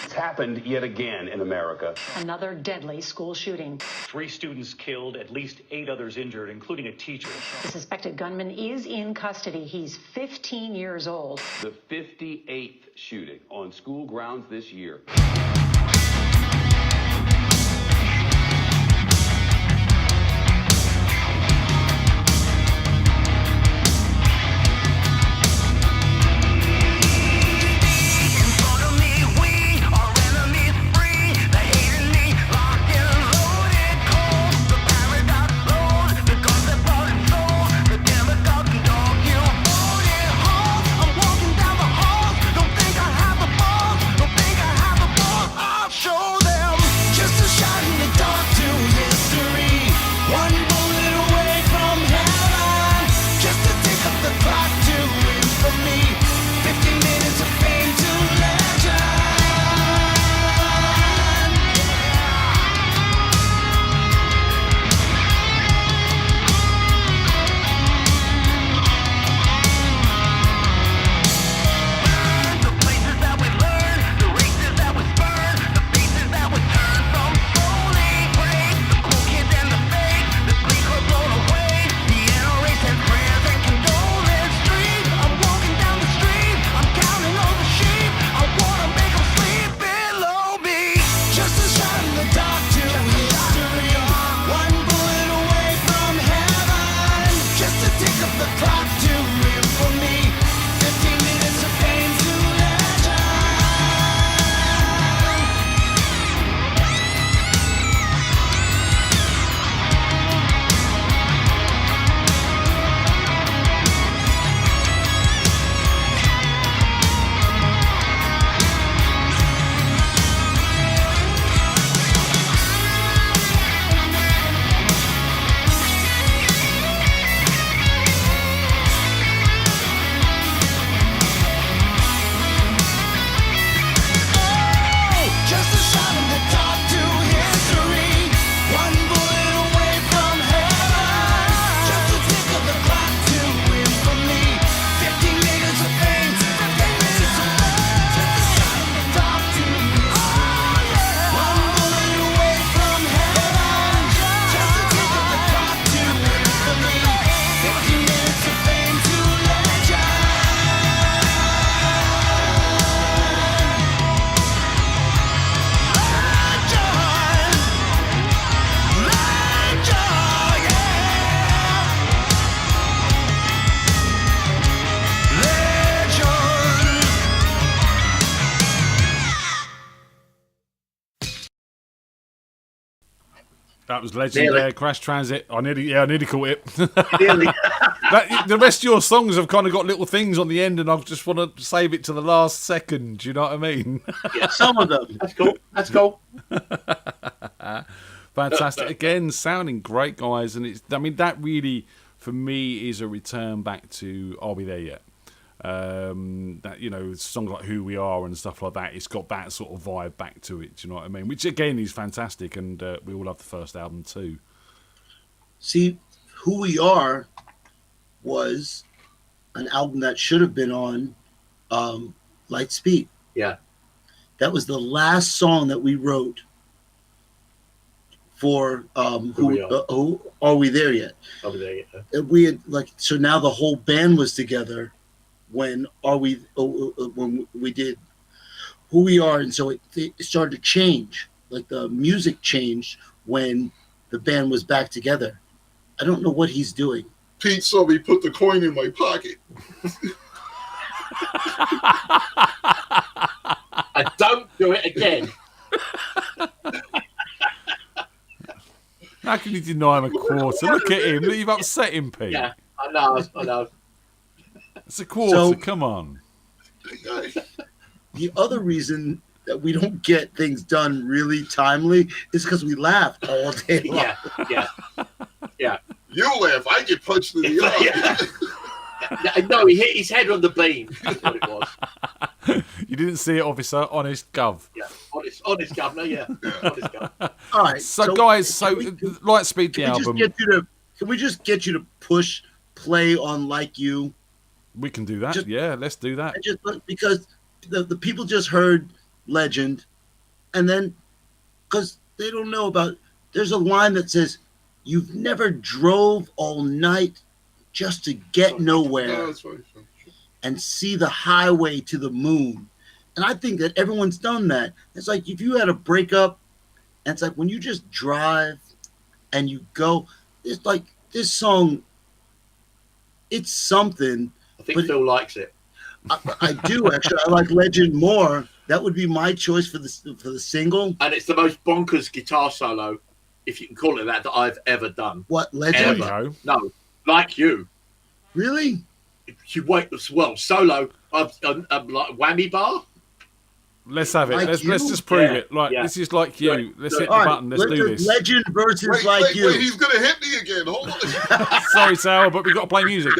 It's happened yet again in America. Another deadly school shooting. 3 students killed, at least 8 others injured, including a teacher. The suspected gunman is in custody. He's 15 years old. The 58th shooting on school grounds this year. That was Legend Nearly. there, Crash Transit. I nearly caught it. Nearly. The rest of your songs have kind of got little things on the end, and I just want to save it to the last second. Do you know what I mean? Yeah, Some of them. that's cool. That's cool. Fantastic. Again, sounding great, guys. And that really, for me, is a return back to Are We There Yet? That, songs like Who We Are and stuff like that, it's got that sort of vibe back to it. Do you know what I mean? Which, again, is fantastic. And we all love the first album, too. See, Who We Are was an album that should have been on Lightspeed. Yeah. That was the last song that we wrote for Who Are We There Yet? Are We There Yet? We had so now the whole band was together when when we did Who We Are, and so it started to change. Like the music changed when the band was back together. I don't know what he's doing. Pete saw me put the coin in my pocket. And don't do it again. How can you deny him a quarter? Look at him. You've upset him, Pete. Yeah, I know. It's a quarter. Come on. The other reason that we don't get things done really timely is because we laughed all day long. Yeah. You laugh, I get punched in the eye. No, he hit his head on the beam. That's what it was. You didn't see it, officer. Honest gov. Yeah, honest governor, yeah. Honest governor. All right. So guys, Lightspeed the can we just album. can we just get you to push play on Like You? We can do that. Yeah, let's do that. Because the people just heard Legend, and then because they don't know about. There's a line that says, "You've never drove all night just to get nowhere and see the highway to the moon." And I think that everyone's done that. It's like if you had a breakup, and it's like when you just drive and you go, it's like this song. It's something. I think Phil likes it. I do actually. I like Legend more. That would be my choice for the single. And it's the most bonkers guitar solo, if you can call it that I've ever done. What, Legend? Ever. No, Like You. Really? You wait as well. Solo. Like whammy bar. Let's have it. Like let's You? just prove it. This is Like You. Let's hit the button. Let's do this. Legend versus Like You. Wait, he's gonna hit me again. Hold on. Sorry, Sal, but we've got to play music.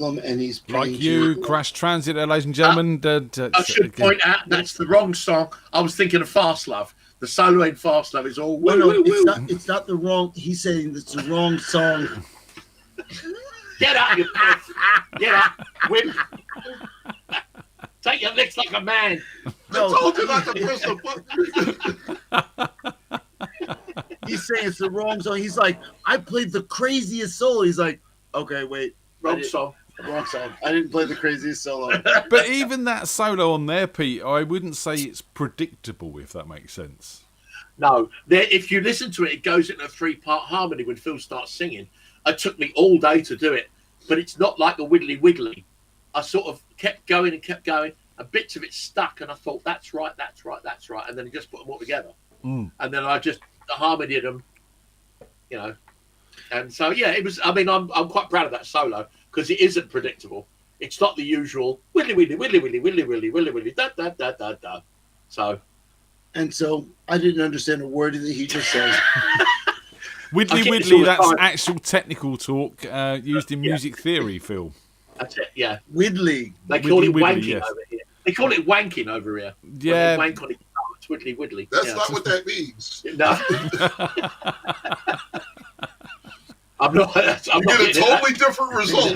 and he's Like You, Crash Transit, ladies and gentlemen. I should point out that's the wrong song. I was thinking of Fast Love. The solo in Fast Love is all woo, woo, woo. It's not the wrong. He's saying it's the wrong song. Get up, you puss. Get up. Whip. Take your licks like a man. No, I told you not to press the button. He's saying it's the wrong song. He's like, I played the craziest solo. He's like, okay, wait. Wrong song. Wrong song. I didn't play the craziest solo. But even that solo on there, Pete, I wouldn't say it's predictable, if that makes sense. No. If you listen to it, it goes into a 3-part harmony when Phil starts singing. It took me all day to do it. But it's not like a wiggly wiggly. I sort of kept going, and bits of it stuck, and I thought, that's right. And then he just put them all together. And then I just harmonied them, you know. And so, yeah, it was. I mean, I'm quite proud of that solo because it isn't predictable. It's not the usual widdly widdly widdly widdly widdly widdly widdly widdly da da da da da. So, and so I didn't understand a word that he just said. Widdly widdly. That's actual technical talk used in music theory, Phil. That's it. Yeah, widdly. They call it wanking over here. They call it wanking over here. Yeah, wank on it. It's widdly widdly. That's not what that means. No. I'm not. I'm you get a totally different result.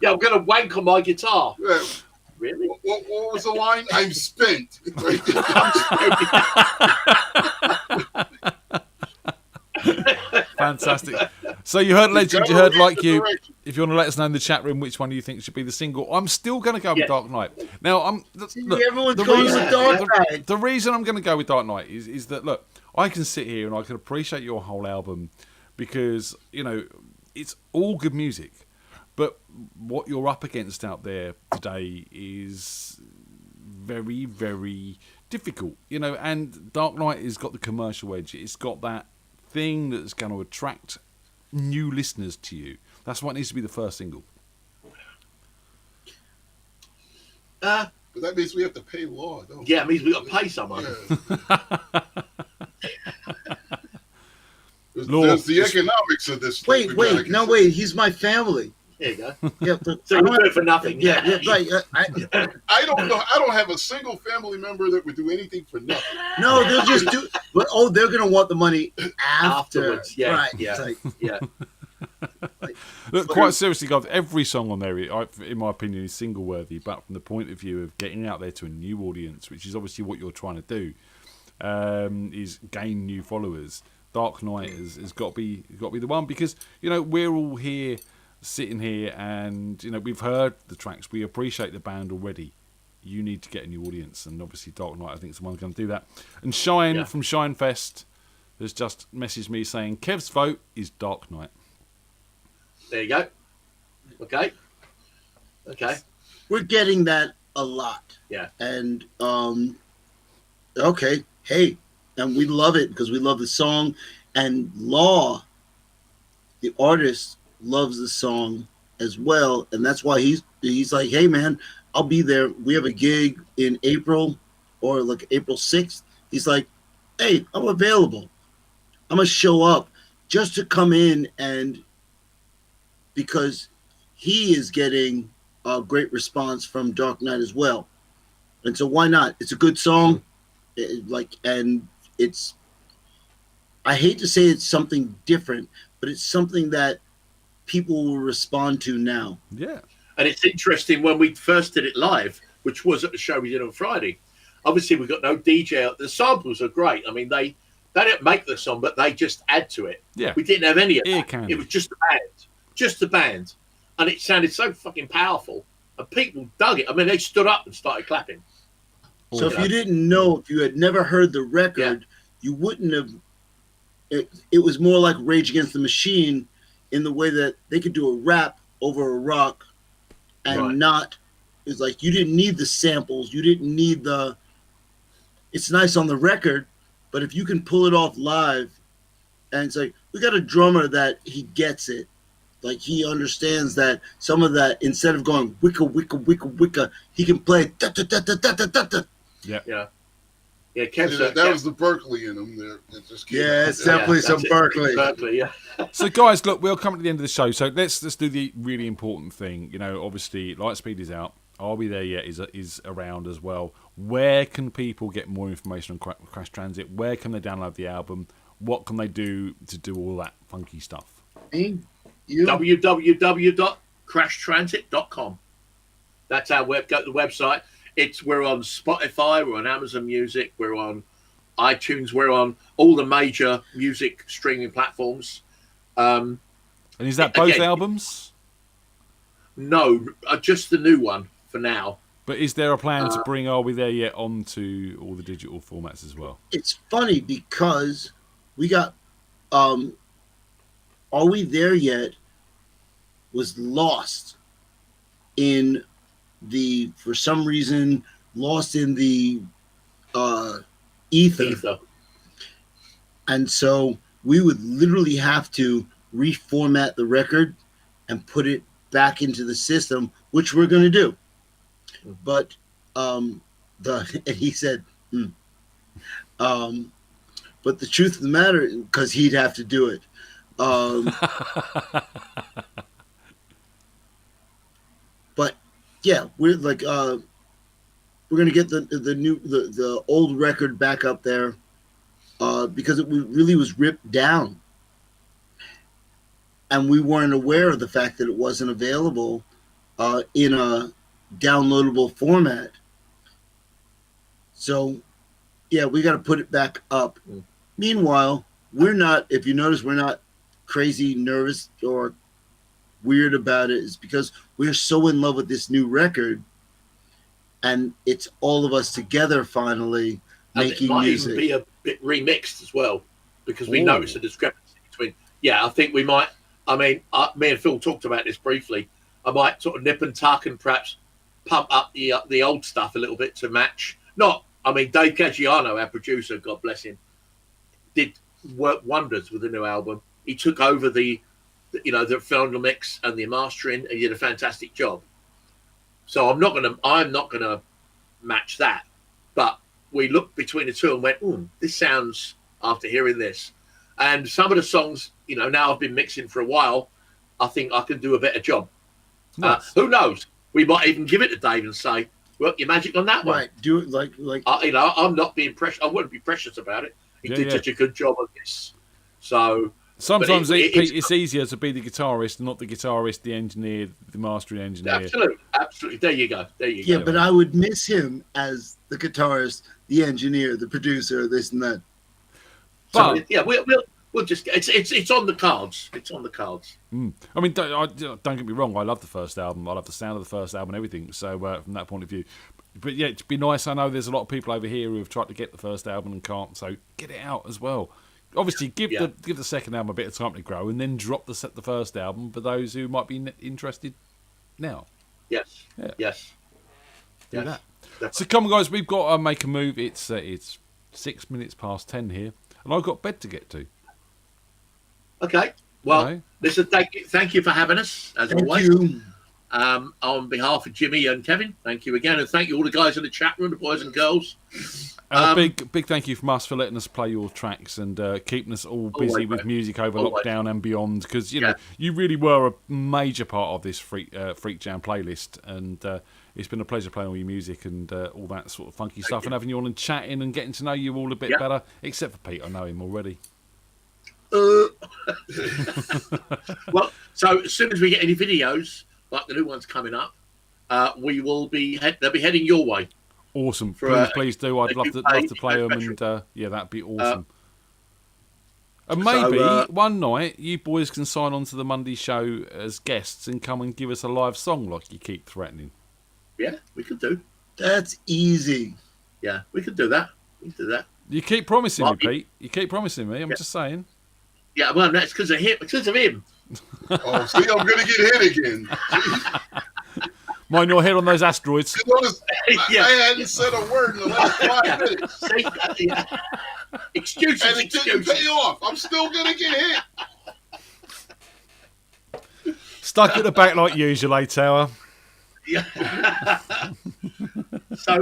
Yeah, I'm going to wank on my guitar. Yeah. Really? What was the line? I'm spent. Fantastic. So you heard Legend, you heard Like You. If you want to let us know in the chat room which one you think should be the single, I'm still going to go with Dark Knight. Now, the reason I'm going to go with Dark Knight is that, look, I can sit here and I can appreciate your whole album because, you know, it's all good music. But what you're up against out there today is very, very difficult, you know, and Dark Knight has got the commercial edge. It's got that thing that's going to attract new listeners to you. That's why it needs to be the first single. But that means we have to pay law, don't we? Yeah, it means we got to pay someone. Yeah. There's the economics of this. Wait. He's my family. There you go. Yeah, so we do it for nothing. Yeah, right. I don't know. I don't have a single family member that would do anything for nothing. No, they'll just do. But they're gonna want the money afterwards. Yeah, right. Yeah, yeah. Look, quite seriously, guys, every song on there, in my opinion, is single worthy. But from the point of view of getting out there to a new audience, which is obviously what you're trying to do, is gain new followers. Dark Knight has got to be the one because, you know, we're all here. Sitting here and, you know, we've heard the tracks, we appreciate the band already. You need to get a new audience, and obviously Dark Knight I think is the one going to do that. And Shine from Shine Fest has just messaged me saying Kev's vote is Dark Knight. There you go. Okay. We're getting that a lot. Yeah. And okay, hey, and we love it because we love the song, and Law, the artist, loves the song as well, and that's why he's like, hey man, I'll be there. We have a gig in April or like April 6th. He's like, hey, I'm available. I'm gonna show up just to come in, and because he is getting a great response from Dark Knight as well, and so why not? It's a good song, and it's, I hate to say it's something different, but it's something that people will respond to now. Yeah. And it's interesting, when we first did it live, which was at the show we did on Friday, obviously we got no DJ out. The samples are great. I mean, they don't make the song, but they just add to it. Yeah. We didn't have any of that. It was just the band. And it sounded so fucking powerful. And people dug it. I mean, they stood up and started clapping. So if you didn't know, if you had never heard the record, you wouldn't have. It was more like Rage Against the Machine, in the way that they could do a rap over a rock and not, it's like you didn't need the samples, you didn't need it's nice on the record, but if you can pull it off live, and it's like, we got a drummer that he gets it, like he understands that some of that, instead of going wicka wicka wicka wicka, he can play da da da da da da da da. Yeah, that was the Berkeley in him there. It just it's definitely some Berkeley. Exactly, yeah. So, guys, look, we'll come to the end of the show. So let's do the really important thing. You know, obviously, Lightspeed is out. Are We There Yet is around as well. Where can people get more information on Crash Transit? Where can they download the album? What can they do to do all that funky stuff? www.crashtransit.com. That's our go to the website. We're on Spotify, we're on Amazon Music, we're on iTunes, we're on all the major music streaming platforms. And is that both albums? No, just the new one for now. But is there a plan to bring Are We There Yet onto all the digital formats as well? It's funny because we got Are We There Yet was lost in the, for some reason, lost in the ether. And so we would literally have to reformat the record and put it back into the system, which we're going to do. But and he said, but the truth of the matter, because he'd have to do it. But yeah, we're like we're gonna get the old record back up there because it really was ripped down, and we weren't aware of the fact that it wasn't available in a downloadable format. So yeah, we got to put it back up. Meanwhile, we're not, if you notice, we're not crazy nervous or weird about it. It's because we're so in love with this new record, and it's all of us together finally making music. It might even be a bit remixed as well, because we noticed a discrepancy between. Yeah, I think we might. I mean, me and Phil talked about this briefly. I might sort of nip and tuck and perhaps pump up the old stuff a little bit to match. I mean, Dave Caggiano, our producer, God bless him, did work wonders with the new album. He took over the final mix and the mastering, and he did a fantastic job. So I'm not gonna match that. But we looked between the two and went, this sounds, after hearing this. And some of the songs, now I've been mixing for a while, I think I can do a better job. Nice. Who knows? We might even give it to Dave and say, work your magic on that one. Right, do it like. I'm not being precious. I wouldn't be precious about it. He did such a good job of this. So sometimes it's easier to be the guitarist, not the guitarist, the engineer, the mastering engineer. Absolutely. There you go. Yeah, but I would miss him as the guitarist, the engineer, the producer, this and that. But we'll just. It's on the cards. It's on the cards. I mean, don't get me wrong. I love the first album. I love the sound of the first album and everything. So from that point of view, but yeah, it'd be nice. I know there's a lot of people over here who have tried to get the first album and can't. So get it out as well. Obviously, give the second album a bit of time to grow, and then drop the first album for those who might be interested now. Yes. Yeah. Yes. Do that. Definitely. So come on, guys. We've got to make a move. It's 6 minutes past 10 here, and I've got bed to get to. Okay. Well, listen, thank you for having us, as always. Thank you. On behalf of Jimmy and Kevin, thank you again. And thank you all the guys in the chat room, the boys and girls. A big thank you from us for letting us play your tracks and keeping us all busy with music over lockdown and beyond. Because, you know, you really were a major part of this Freak Jam playlist. And it's been a pleasure playing all your music and all that sort of funky stuff. And having you on and chatting and getting to know you all a bit better. Except for Pete, I know him already. Well, so as soon as we get any videos, like the new ones coming up, we will be they'll be heading your way. Awesome. Please do. I'd love to play them, and that'd be awesome. And maybe one night you boys can sign on to the Monday show as guests and come and give us a live song like you keep threatening. Yeah, we could do. That's easy. Yeah, we could do that. You keep promising me, Pete. You keep promising me. I'm just saying. Yeah, well, that's because of him. Because of him. Oh, see, I'm going to get hit again. Mind your head on those asteroids. I hadn't said a word in the last 5 minutes. Excuses. And it didn't pay off. I'm still going to get hit. Stuck at the back like usual, Tower. Yeah. So,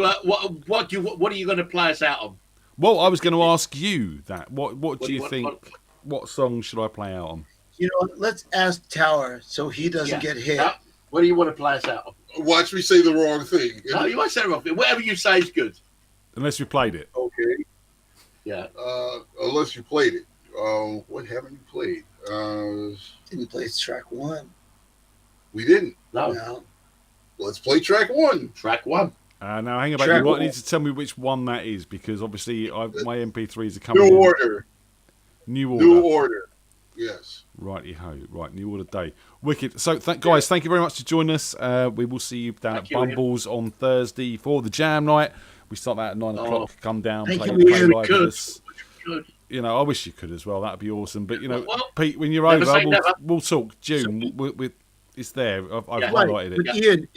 what are you going to play us out on? Well, I was going to ask you that. What do you think? What song should I play out on? You know, let's ask Tower so he doesn't get hit. What do you want to play us out of? Watch me say the wrong thing. No, you won't say the wrong thing. Whatever you say is good. Unless you played it. Okay. Yeah. Unless you played it. What haven't you played? Didn't play track 1. We didn't. No. Let's play track 1. Track 1. Now, hang about. You might need to tell me which one that is because obviously my MP3s are coming. New Order. New Order. New Order. Yes. Righty-ho. Right, New Order Day. Wicked. So, guys, thank you very much for joining us. We will see you down at Bumbles on Thursday for the Jam night. We start that at 9 o'clock. Come down, play live with us. You know, I wish you could as well. That'd be awesome. But, you know, Pete, when you're over, we'll talk. June, it's there. I've highlighted it. But Ian,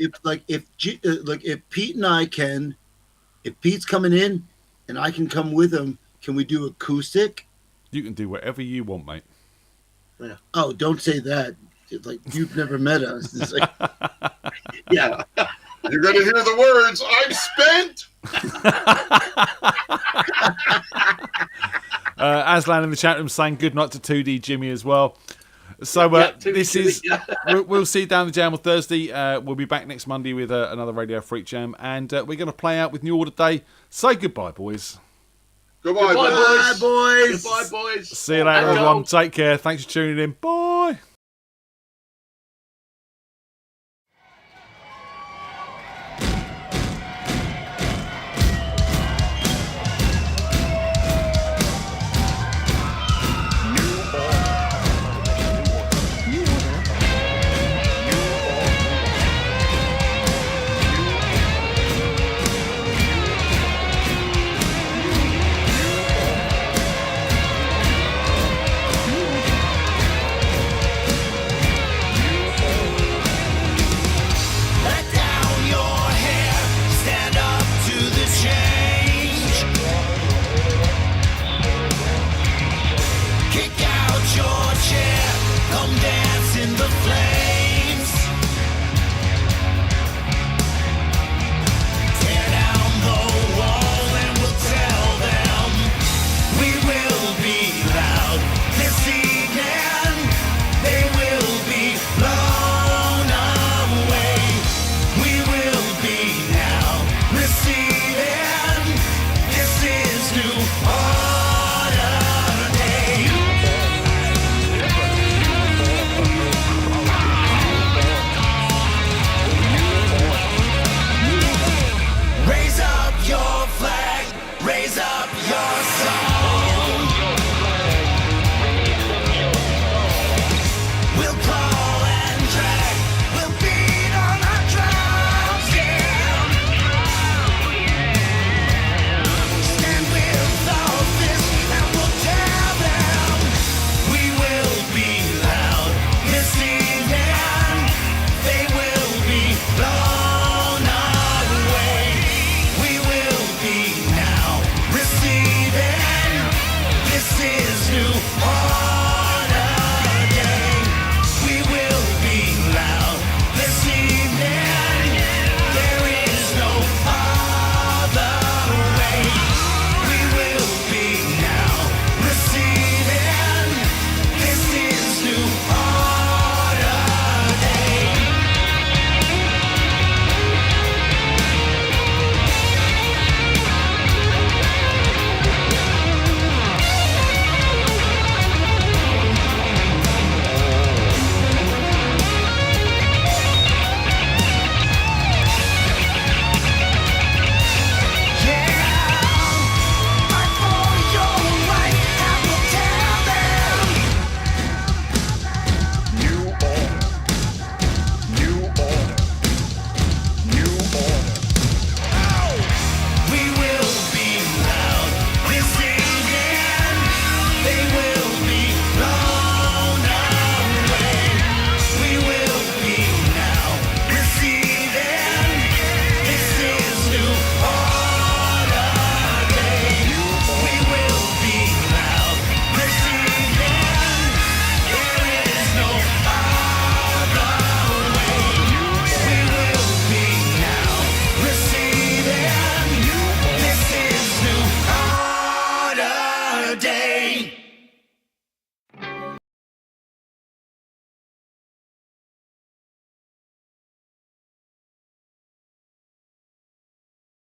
if Pete and I can, if Pete's coming in and I can come with him, can we do acoustic? You can do whatever you want, mate. Yeah. Oh, don't say that. It's like you've never met us. It's like, yeah. You're going to hear the words, I'm spent. Aslan in the chat room saying good night to 2D Jimmy as well. So this is we'll see you down the Jam on Thursday. We'll be back next Monday with another Radio Freak Jam, and we're going to play out with New Order Day. Say goodbye, boys. Goodbye, boys. Goodbye, boys. See you later, everyone. Take care. Thanks for tuning in. Bye.